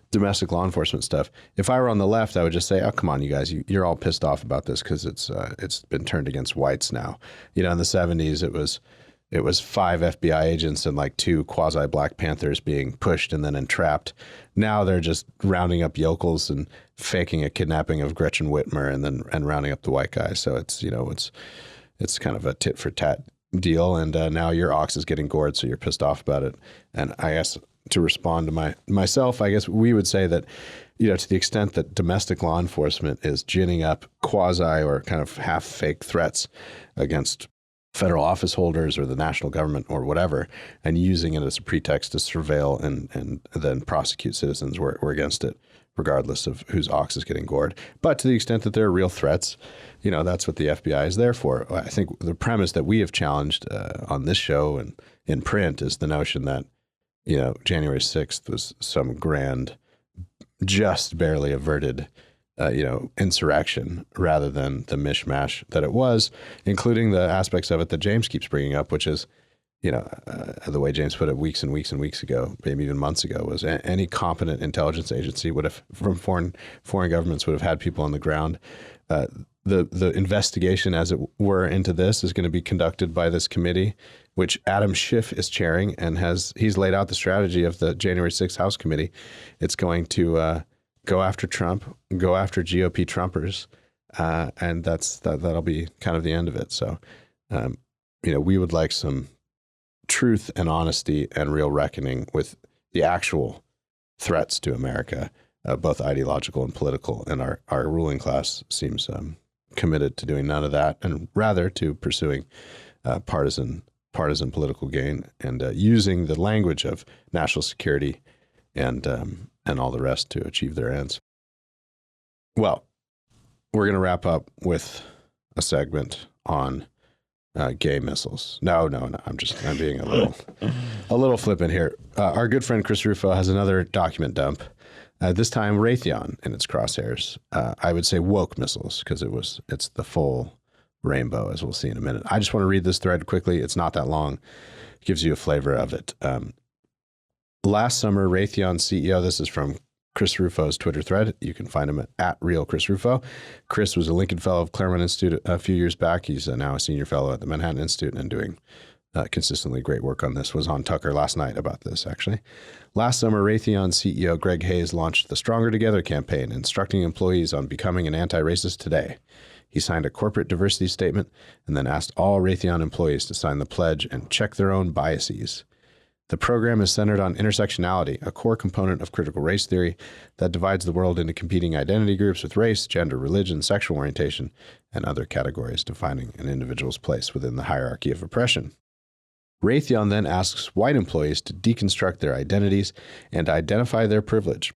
domestic law enforcement stuff. If I were on the left, I would just say, oh, come on, you guys, you're all pissed off about this because it's been turned against whites now. In the 70s, it was 5 FBI agents and like 2 quasi-Black Panthers being pushed and then entrapped. Now they're just rounding up yokels and faking a kidnapping of Gretchen Whitmer and rounding up the white guys. So it's kind of a tit for tat deal. And now your ox is getting gored, so you're pissed off about it. And I guess to respond to myself, I guess we would say that, to the extent that domestic law enforcement is ginning up quasi or kind of half fake threats against federal office holders or the national government or whatever, and using it as a pretext to surveil and then prosecute citizens, we're against it, regardless of whose ox is getting gored. But to the extent that there are real threats, that's what the FBI is there for. I think the premise that we have challenged on this show and in print is the notion that, January 6th was some grand, just barely averted insurrection rather than the mishmash that it was, including the aspects of it that James keeps bringing up, which is, the way James put it weeks and weeks and weeks ago, maybe even months ago, was any competent intelligence agency would have, from foreign governments, would have had people on the ground. The investigation, as it were, into this is going to be conducted by this committee, which Adam Schiff is chairing, and he's laid out the strategy of the January 6th House Committee. It's going to go after Trump, go after GOP Trumpers, and that'll be kind of the end of it. So, we would like some truth and honesty and real reckoning with the actual threats to America, both ideological and political. And our ruling class seems committed to doing none of that, and rather to pursuing partisan political gain and using the language of national security and all the rest to achieve their ends. Well, we're going to wrap up with a segment on gay missiles. No, I'm being a little flippant here. Our good friend Chris Rufo has another document dump. This time Raytheon in its crosshairs. I would say woke missiles because it's the full rainbow, as we'll see in a minute. I just want to read this thread quickly. It's not that long. It gives you a flavor of it. Last summer, Raytheon CEO, this is from Chris Rufo's Twitter thread. You can find him at Real Chris Rufo. Chris was a Lincoln Fellow of Claremont Institute a few years back. He's now a senior fellow at the Manhattan Institute and doing consistently great work on this. Was on Tucker last night about this, actually. Last summer, Raytheon CEO Greg Hayes launched the Stronger Together campaign, instructing employees on becoming an anti-racist today. He signed a corporate diversity statement and then asked all Raytheon employees to sign the pledge and check their own biases. The program is centered on intersectionality, a core component of critical race theory that divides the world into competing identity groups with race, gender, religion, sexual orientation, and other categories defining an individual's place within the hierarchy of oppression. Raytheon then asks white employees to deconstruct their identities and identify their privilege.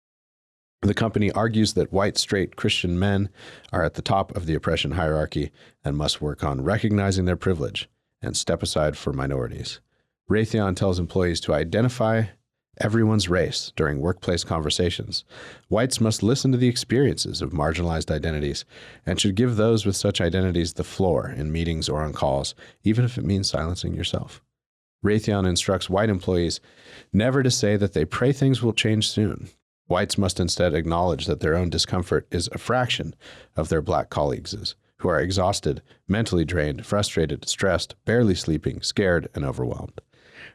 The company argues that white, straight Christian men are at the top of the oppression hierarchy and must work on recognizing their privilege and step aside for minorities. Raytheon tells employees to identify everyone's race during workplace conversations. Whites must listen to the experiences of marginalized identities and should give those with such identities the floor in meetings or on calls, even if it means silencing yourself. Raytheon instructs white employees never to say that they pray things will change soon. Whites must instead acknowledge that their own discomfort is a fraction of their black colleagues', who are exhausted, mentally drained, frustrated, stressed, barely sleeping, scared, and overwhelmed.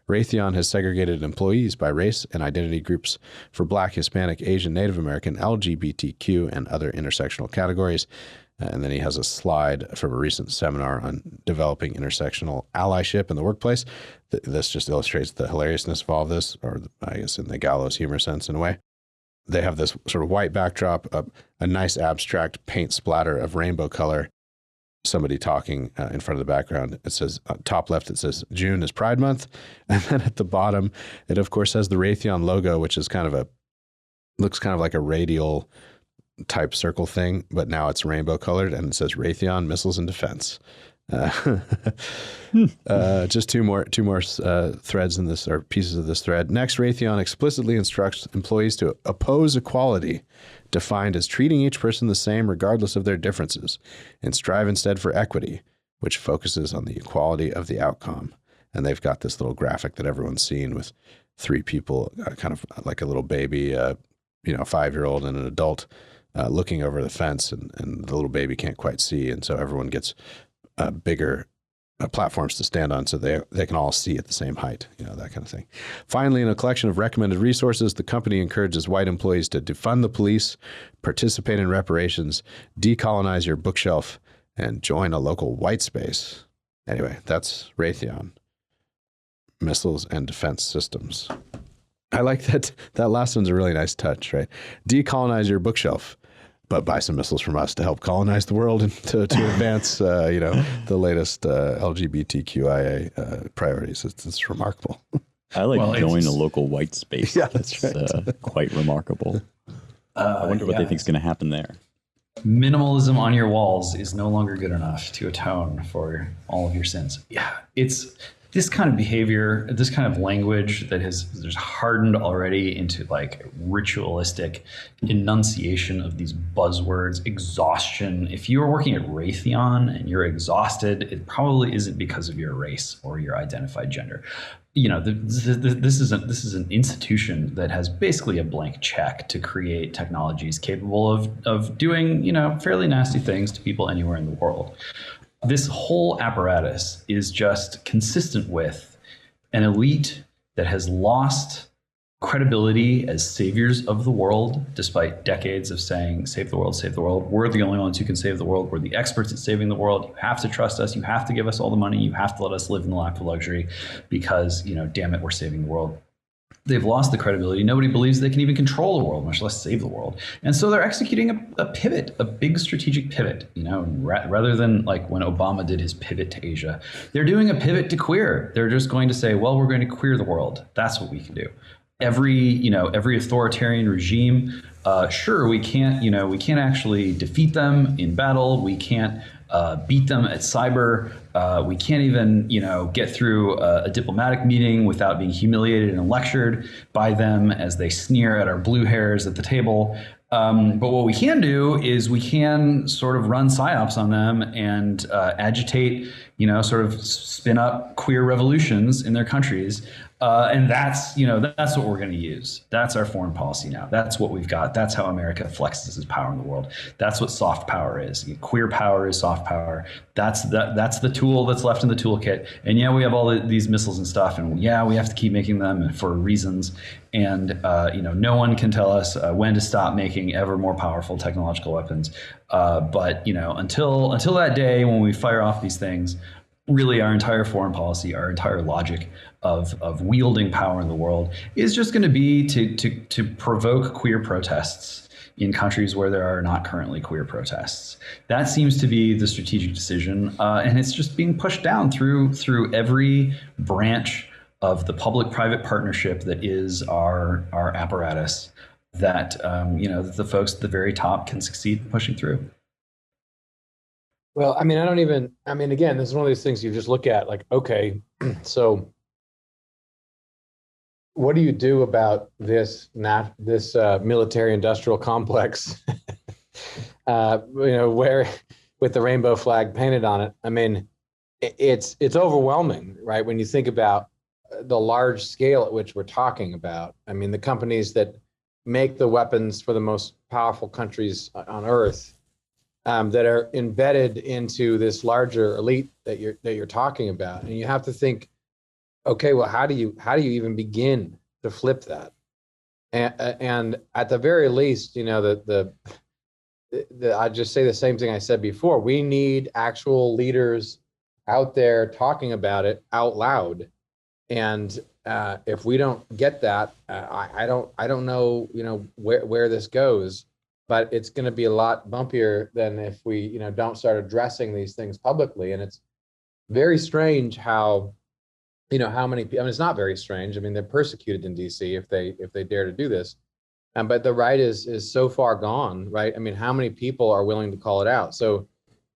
Raytheon has segregated employees by race and identity groups for Black, Hispanic, Asian, Native American, LGBTQ, and other intersectional categories. And then he has a slide from a recent seminar on developing intersectional allyship in the workplace. This just illustrates the hilariousness of all of this, or I guess in the gallows humor sense in a way. They have this sort of white backdrop, a nice abstract paint splatter of rainbow color, somebody talking in front of the background. It says, top left, it says June is Pride Month. And then at the bottom, it of course has the Raytheon logo, which is looks kind of like a radial type circle thing, but now it's rainbow colored, and it says Raytheon Missiles and Defense. Just two more threads in this, or pieces of this thread. Next, Raytheon explicitly instructs employees to oppose equality, defined as treating each person the same regardless of their differences, and strive instead for equity, which focuses on the equality of the outcome. And they've got this little graphic that everyone's seen with three people, kind of like a little baby, a 5-year-old and an adult, looking over the fence, and the little baby can't quite see, and so everyone gets bigger platforms to stand on so they can all see at the same height, that kind of thing. Finally, in a collection of recommended resources, the company encourages white employees to defund the police, participate in reparations, decolonize your bookshelf, and join a local white space. Anyway, that's Raytheon, Missiles and Defense Systems. I like that last one's a really nice touch, right? Decolonize your bookshelf, but buy some missiles from us to help colonize the world and to advance, the latest LGBTQIA priorities. It's remarkable. I like join a local white space. Yeah, that's right. Quite remarkable. I wonder what they think is going to happen there. Minimalism on your walls is no longer good enough to atone for all of your sins. Yeah, it's this kind of behavior, this kind of language that there's hardened already into like ritualistic enunciation of these buzzwords, exhaustion. If you are working at Raytheon and you're exhausted, it probably isn't because of your race or your identified gender. This is an institution that has basically a blank check to create technologies capable of doing, fairly nasty things to people anywhere in the world. This whole apparatus is just consistent with an elite that has lost credibility as saviors of the world, despite decades of saying, save the world, save the world. We're the only ones who can save the world. We're the experts at saving the world. You have to trust us. You have to give us all the money. You have to let us live in the lap of luxury because, damn it, we're saving the world. They've lost the credibility. Nobody believes they can even control the world, much less save the world. And so they're executing a pivot, a big strategic pivot, rather than like when Obama did his pivot to Asia. They're doing a pivot to queer. They're just going to say, well, we're going to queer the world. That's what we can do. Every authoritarian regime, sure, we can't actually defeat them in battle. We can't beat them at cyber. We can't even, get through a diplomatic meeting without being humiliated and lectured by them as they sneer at our blue hairs at the table. But what we can do is we can sort of run psyops on them and agitate, sort of spin up queer revolutions in their countries. And that's what we're going to use. That's our foreign policy now. That's what we've got. That's how America flexes its power in the world. That's what soft power is. Queer power is soft power. That's the tool that's left in the toolkit. And yeah, we have all these missiles and stuff. And yeah, we have to keep making them for reasons. And no one can tell us when to stop making ever more powerful technological weapons. But until that day when we fire off these things, really our entire foreign policy, our entire logic of wielding power in the world is just going to be to provoke queer protests in countries where there are not currently queer protests. That seems to be the strategic decision, and it's just being pushed down through every branch of the public-private partnership that is our apparatus that the folks at the very top can succeed in pushing through. Well, again, this is one of these things you just look at like, okay, so what do you do about this military industrial complex, where with the rainbow flag painted on it? I mean, it's overwhelming, right? When you think about the large scale at which we're talking about. I mean, the companies that make the weapons for the most powerful countries on Earth, that are embedded into this larger elite that you're talking about, and you have to think, okay, well, how do you even begin to flip that? And at the very least, I just say the same thing I said before. We need actual leaders out there talking about it out loud, and if we don't get that, I don't know, where this goes. But it's going to be a lot bumpier than if we, don't start addressing these things publicly. And it's very strange how, how many people. I mean, it's not very strange. I mean, they're persecuted in D.C. if they dare to do this. But the right is so far gone, right? I mean, how many people are willing to call it out? So,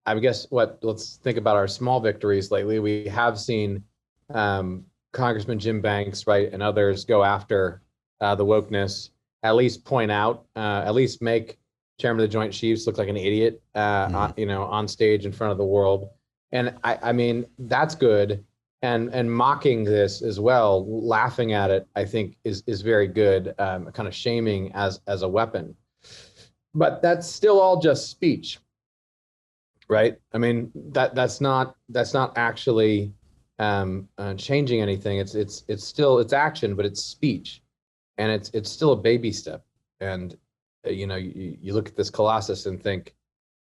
I guess let's think about our small victories lately. We have seen Congressman Jim Banks, right, and others go after the wokeness. At least point out, at least make Chairman of the Joint Chiefs look like an idiot, on stage in front of the world. And I mean, that's good. And mocking this as well, laughing at it, I think is very good. Kind of shaming as a weapon. But that's still all just speech, right? I mean, that's not actually changing anything. It's still action, but it's speech. And it's still a baby step. And, you look at this Colossus and think,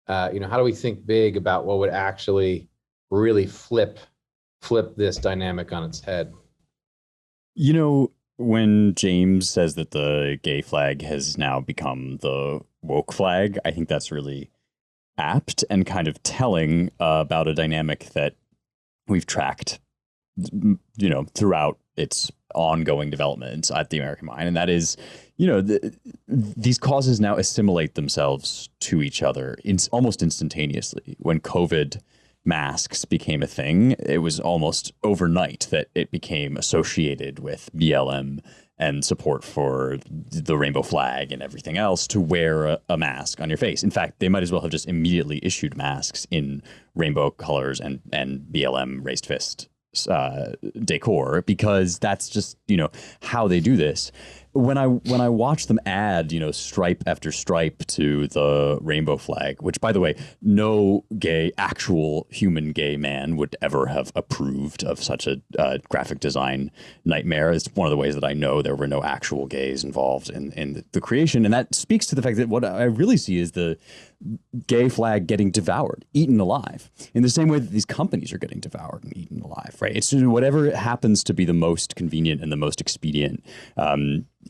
how do we think big about what would actually really flip this dynamic on its head? When James says that the gay flag has now become the woke flag, I think that's really apt and kind of telling about a dynamic that we've tracked, throughout its ongoing development at the American Mind. And that is, these causes now assimilate themselves to each other almost instantaneously. When COVID masks became a thing, it was almost overnight that it became associated with BLM and support for the rainbow flag and everything else to wear a mask on your face. In fact, they might as well have just immediately issued masks in rainbow colors and BLM raised fist decor, because that's just how they do this. when I watch them add, stripe after stripe to the rainbow flag, which, by the way, no actual human gay man would ever have approved of such a graphic design nightmare. It's one of the ways that I know there were no actual gays involved in the creation. And that speaks to the fact that what I really see is the gay flag getting devoured, eaten alive, in the same way that these companies are getting devoured and eaten alive, right? It's whatever happens to be the most convenient and the most expedient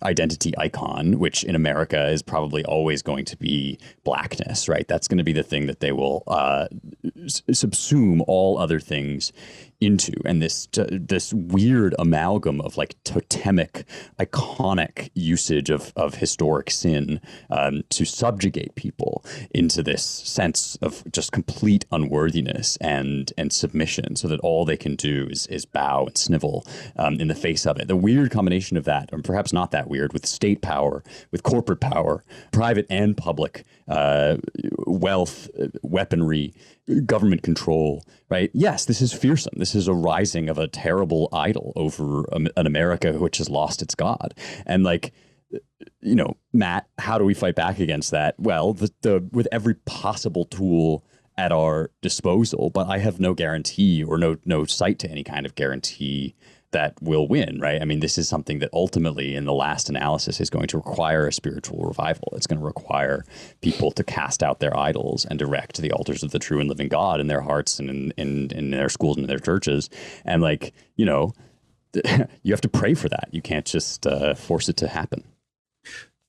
identity icon, which in America is probably always going to be blackness, right? That's going to be the thing that they will subsume all other things into. And this weird amalgam of like totemic, iconic usage of historic sin to subjugate people into this sense of just complete unworthiness and submission, so that all they can do is bow and snivel in the face of it. The weird combination of that, or perhaps not that weird, with state power, with corporate power, private and public wealth, weaponry, government control, right? Yes, this is fearsome. This is a rising of a terrible idol over an America which has lost its God. And like, Matt, how do we fight back against that? Well, with every possible tool at our disposal, but I have no guarantee or no sight to any kind of guarantee that will win, right? I mean, this is something that ultimately, in the last analysis, is going to require a spiritual revival. It's going to require people to cast out their idols and erect the altars of the true and living God in their hearts and in their schools and in their churches. And like, you have to pray for that. You can't just force it to happen.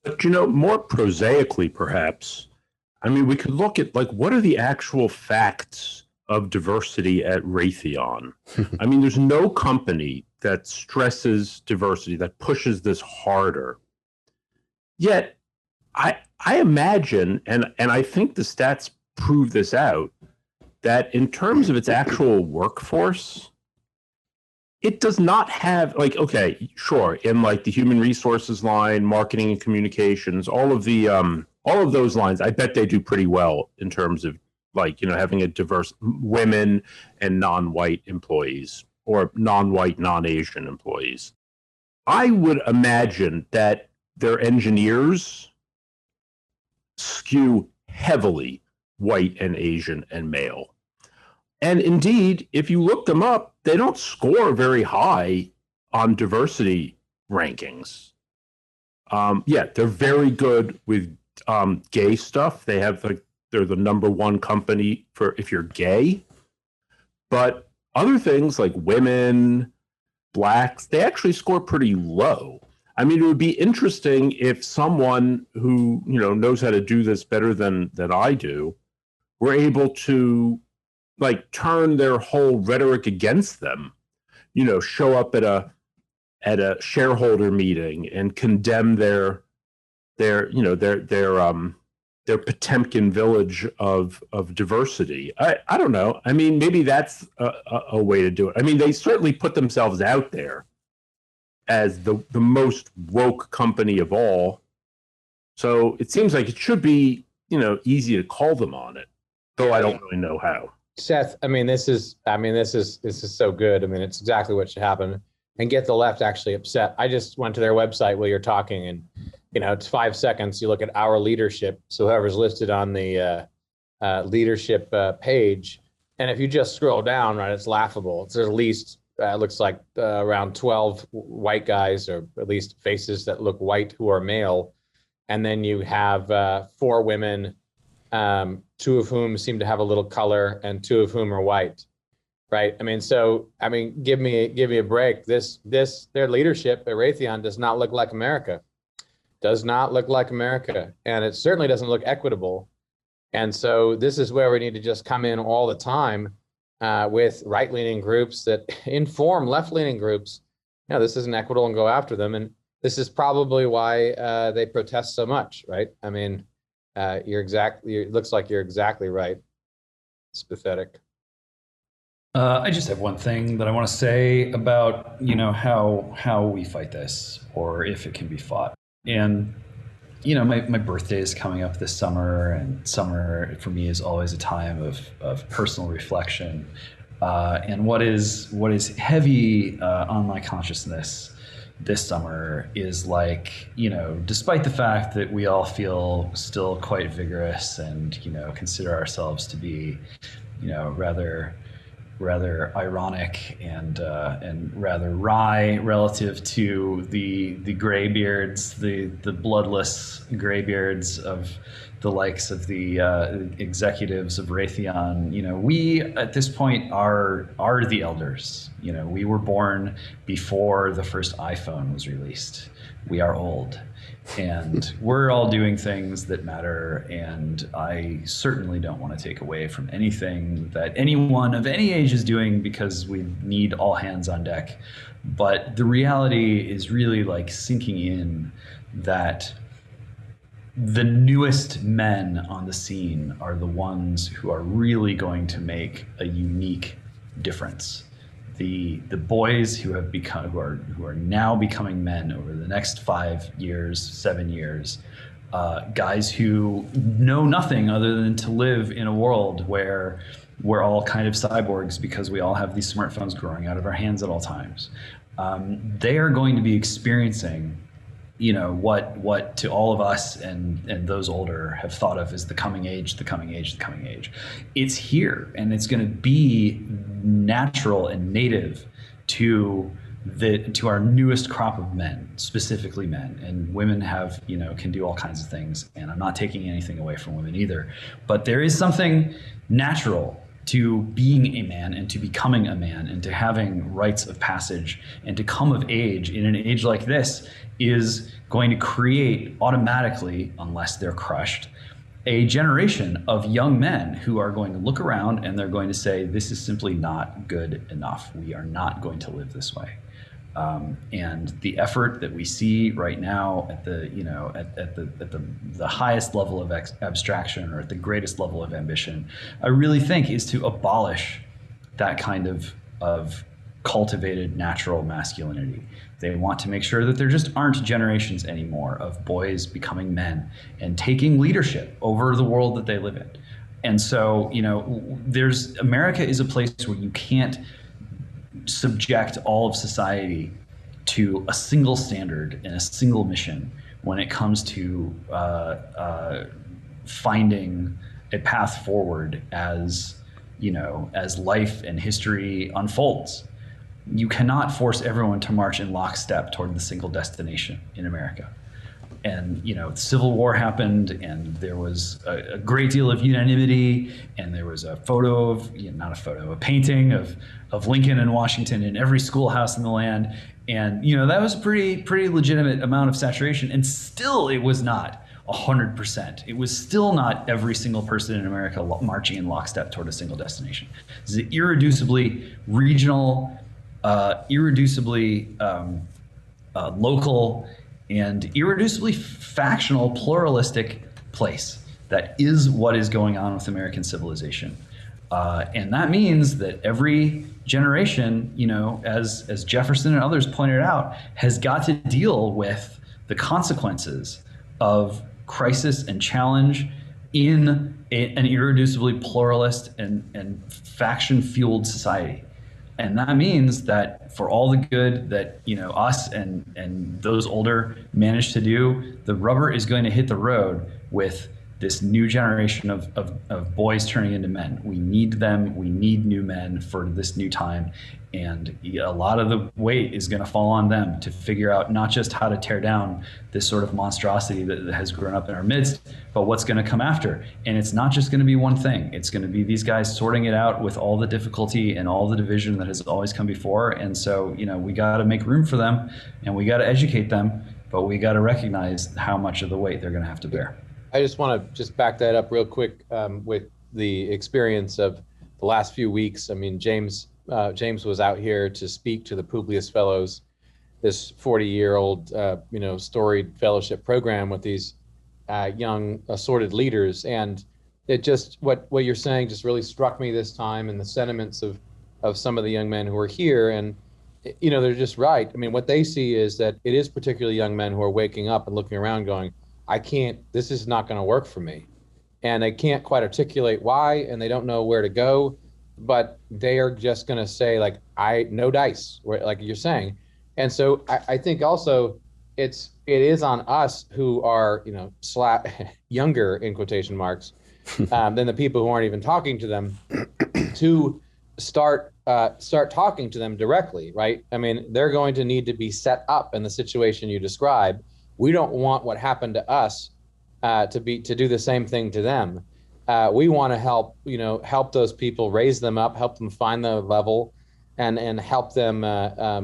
But, more prosaically, perhaps, I mean, we could look at, like, what are the actual facts of diversity at Raytheon? I mean, there's no company that stresses diversity, that pushes this harder. Yet, I imagine, and I think the stats prove this out, that in terms of its actual workforce, it does not have, like, okay, sure, in like the human resources line, marketing and communications, all of those lines, I bet they do pretty well in terms of, like, having a diverse women and non-white employees, or non-white, non-Asian employees. I would imagine that their engineers skew heavily white and Asian and male. And indeed, if you look them up, they don't score very high on diversity rankings. They're very good with gay stuff. They're the number one company for if you're gay. But other things like women, blacks, they actually score pretty low. I mean, it would be interesting if someone who, knows how to do this better than I do were able to, like, turn their whole rhetoric against them, show up at a shareholder meeting and condemn their Potemkin village of diversity. I don't know. I mean, maybe that's a way to do it. I mean, they certainly put themselves out there as the most woke company of all. So it seems like it should be, easy to call them on it, though I don't really know how. Seth, this is so good. I mean, it's exactly what should happen, and get the left actually upset. I just went to their website while you're talking, and it's 5 seconds. You look at our leadership. So whoever's listed on the leadership page, and if you just scroll down, right, it's laughable. It's at least looks like around 12 white guys, or at least faces that look white who are male, and then you have 4 women. 2 of whom seem to have a little color, and 2 of whom are white, right? Give me a break. Their leadership at Raytheon does not look like America. Does not look like America, and it certainly doesn't look equitable. And so this is where we need to just come in all the time with right-leaning groups that inform left-leaning groups. This isn't equitable, and go after them. And this is probably why they protest so much, right? It looks like you're exactly right. It's pathetic. I just have one thing that I want to say about, how we fight this, or if it can be fought. And, my birthday is coming up this summer, and summer for me is always a time of personal reflection. And what is heavy on my consciousness this summer is like, despite the fact that we all feel still quite vigorous and, consider ourselves to be, rather ironic and rather wry relative to the graybeards, the bloodless graybeards of the likes of the executives of Raytheon. We at this point are the elders. We were born before the first iPhone was released. We are old. And we're all doing things that matter, and I certainly don't want to take away from anything that anyone of any age is doing, because we need all hands on deck. But the reality is really like sinking in that the newest men on the scene are the ones who are really going to make a unique difference. The boys who are now becoming men over the next 5 years, 7 years, guys who know nothing other than to live in a world where we're all kind of cyborgs because we all have these smartphones growing out of our hands at all times. They are going to be experiencing, what to all of us and those older have thought of as the coming age. It's here, and it's going to be natural and native to our newest crop of men, specifically men. And women have, can do all kinds of things, and I'm not taking anything away from women either. But there is something natural to being a man and to becoming a man and to having rites of passage, and to come of age in an age like this is going to create automatically, unless they're crushed, a generation of young men who are going to look around and they're going to say, this is simply not good enough. We are not going to live this way. And the effort that we see right now at the highest level of abstraction, or at the greatest level of ambition, I really think is to abolish that kind of cultivated natural masculinity. They want to make sure that there just aren't generations anymore of boys becoming men and taking leadership over the world that they live in. And so, America is a place where you can't subject all of society to a single standard and a single mission when it comes to finding a path forward as life and history unfolds. You cannot force everyone to march in lockstep toward the single destination in America. And the Civil War happened, and there was a great deal of unanimity, and there was a painting of Lincoln and Washington in every schoolhouse in the land, and that was a pretty legitimate amount of saturation, and still it was not 100%. It was still not every single person in America marching in lockstep toward a single destination. This is an irreducibly regional, local, and irreducibly factional, pluralistic place. That is what is going on with American civilization. And that means that every generation, as Jefferson and others pointed out, has got to deal with the consequences of crisis and challenge in an irreducibly pluralist and faction-fueled society. And that means that for all the good that us and those older managed to do, the rubber is going to hit the road with this new generation of boys turning into men. We need them. We need new men for this new time. And a lot of the weight is going to fall on them to figure out not just how to tear down this sort of monstrosity that has grown up in our midst, but what's going to come after. And it's not just going to be one thing. It's going to be these guys sorting it out with all the difficulty and all the division that has always come before. And so, we got to make room for them, and we got to educate them, but we got to recognize how much of the weight they're going to have to bear. I just want to back that up real quick with the experience of the last few weeks. I mean, James was out here to speak to the Publius Fellows, this 40-year-old, storied fellowship program with these young assorted leaders. And it just, what you're saying just really struck me this time, and the sentiments of some of the young men who are here. And, they're just right. I mean, what they see is that it is particularly young men who are waking up and looking around going, this is not going to work for me. And they can't quite articulate why, and they don't know where to go, but they are just going to say, no dice, like you're saying. And so I think also it is on us who are, younger in quotation marks than the people who aren't even talking to them to start talking to them directly, right? I mean, they're going to need to be set up in the situation you describe. We don't want what happened to us to do the same thing to them. We want to help those people, raise them up, help them find the level, and help them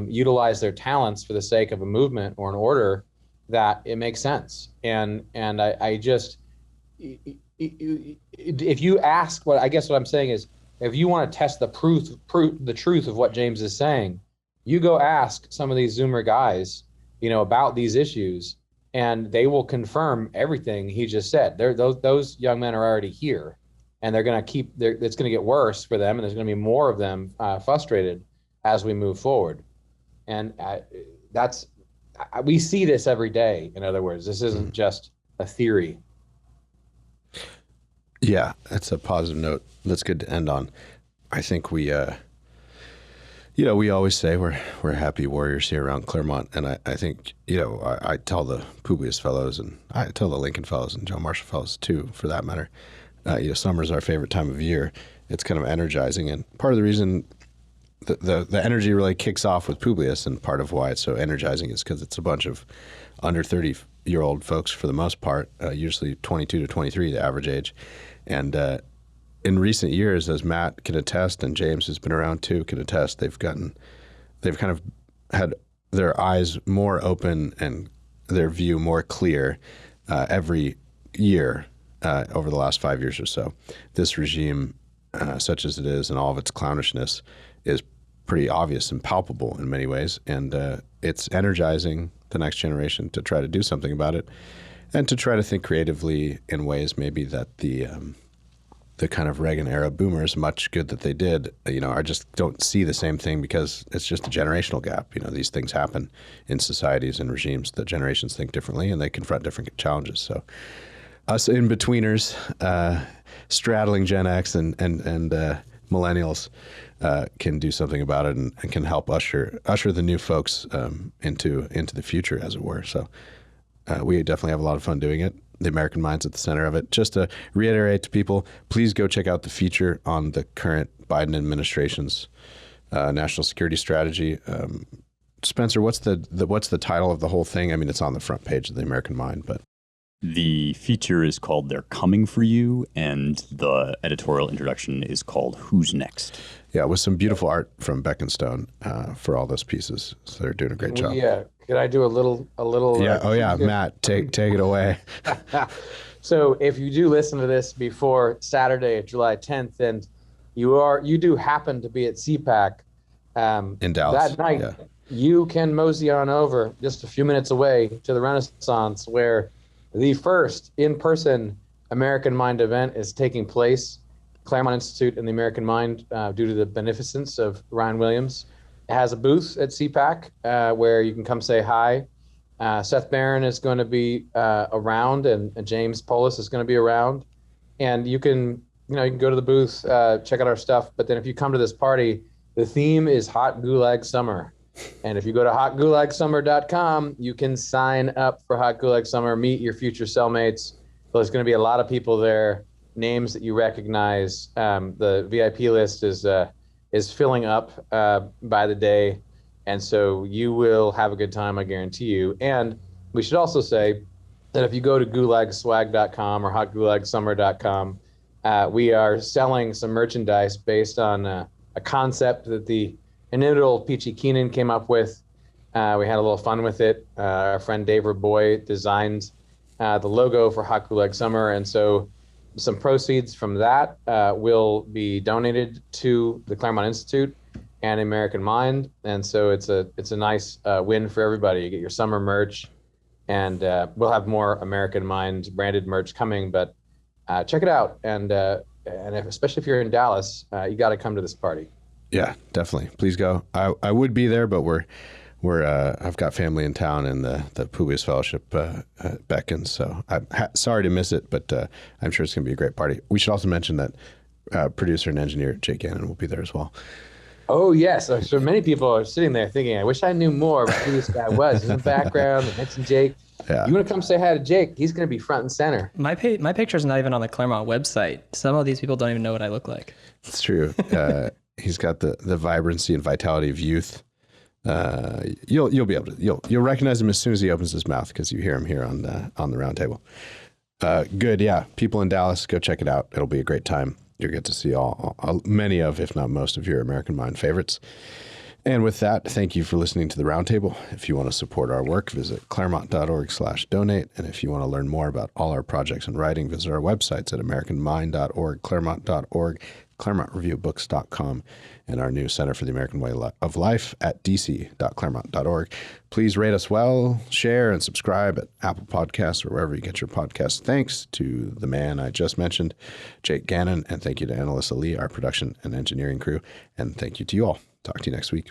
utilize their talents for the sake of a movement or an order that it makes sense. And I just, if you ask, what I'm saying is, if you want to test the truth of what James is saying, you go ask some of these Zoomer guys, about these issues, and they will confirm everything he just said. Those young men are already here, and they're going to it's going to get worse for them, and there's going to be more of them frustrated as we move forward. And we see this every day. In other words, this isn't just a theory. Yeah, that's a positive note. That's good to end on. I think we always say we're happy warriors here around Claremont, and I think I tell the Publius fellows, and I tell the Lincoln fellows and John Marshall fellows too, for that matter. Summer's our favorite time of year. It's kind of energizing, and part of the reason the energy really kicks off with Publius, and part of why it's so energizing is because it's a bunch of under 30-year-old folks for the most part, usually 22 to 23, the average age, and in recent years, as Matt can attest, and James has been around too can attest, they've kind of had their eyes more open and their view more clear every year over the last 5 years or so. This regime, such as it is, and all of its clownishness, is pretty obvious and palpable in many ways, and it's energizing the next generation to try to do something about it, and to try to think creatively in ways maybe that the kind of Reagan era boomers, much good that they did, I just don't see the same thing, because it's just a generational gap. These things happen in societies and regimes. The generations think differently, and they confront different challenges. So us in-betweeners, straddling Gen X and millennials, can do something about it, and can help usher the new folks into the future, as it were. So we definitely have a lot of fun doing it. The American mind's at the center of it. Just to reiterate to people, please go check out the feature on the current Biden administration's national security strategy. Spencer, what's the title of the whole thing? I mean, it's on the front page of the American Mind, but the feature is called "They're Coming for You," and the editorial introduction is called "Who's Next?" Yeah, with some beautiful art from Beck and Stone for all those pieces. So they're doing a great job. Yeah. Could I do a little? Yeah. Matt, take it away. So if you do listen to this before Saturday, July 10th, and you do happen to be at CPAC in Dallas that night, you can mosey on over just a few minutes away to the Renaissance, where the first in-person American Mind event is taking place. Claremont Institute and the American Mind, due to the beneficence of Ryan Williams, has a booth at CPAC where you can come say hi. Seth Barron is going to be around, and James Polis is going to be around. And you can go to the booth, check out our stuff. But then if you come to this party, the theme is Hot Gulag Summer. And if you go to hotgulagsummer.com, you can sign up for Hot Gulag Summer, meet your future cellmates. There's going to be a lot of people there, names that you recognize. The VIP list is filling up by the day. And so you will have a good time, I guarantee you. And we should also say that if you go to gulagswag.com or hotgulagsummer.com, we are selling some merchandise based on a concept that the inimitable Peachy Keenan came up with. We had a little fun with it. Our friend Dave Raboy designed the logo for Hot Gulag Summer. And so some proceeds from that will be donated to the Claremont Institute and American Mind, and so it's a nice win for everybody. You get your summer merch, and we'll have more American Mind branded merch coming. But check it out, and especially if you're in Dallas, you got to come to this party. Yeah, definitely. Please go. I would be there, but we're I've got family in town, and the Publius Fellowship beckons, so I'm sorry to miss it, but I'm sure it's going to be a great party. We should also mention that producer and engineer Jake Gannon will be there as well. Oh, yes. So many people are sitting there thinking, I wish I knew more about who this guy was in the background. They mentioned Jake. Yeah. You want to come say hi to Jake? He's going to be front and center. My picture's not even on the Claremont website. Some of these people don't even know what I look like. It's true. He's got the vibrancy and vitality of youth. You'll be able to you'll recognize him as soon as he opens his mouth because you hear him here on the Roundtable. Good, yeah. People in Dallas, go check it out. It'll be a great time. You'll get to see all many of, if not most of, your American Mind favorites. And with that, thank you for listening to the Roundtable. If you want to support our work, visit claremont.org/donate. And if you want to learn more about all our projects and writing, visit our websites at americanmind.org, claremont.org, ClaremontReviewBooks.com, and our new Center for the American Way of Life at dc.claremont.org. Please rate us well, share, and subscribe at Apple Podcasts or wherever you get your podcasts. Thanks to the man I just mentioned, Jake Gannon, and thank you to Annalisa Lee, our production and engineering crew, and thank you to you all. Talk to you next week.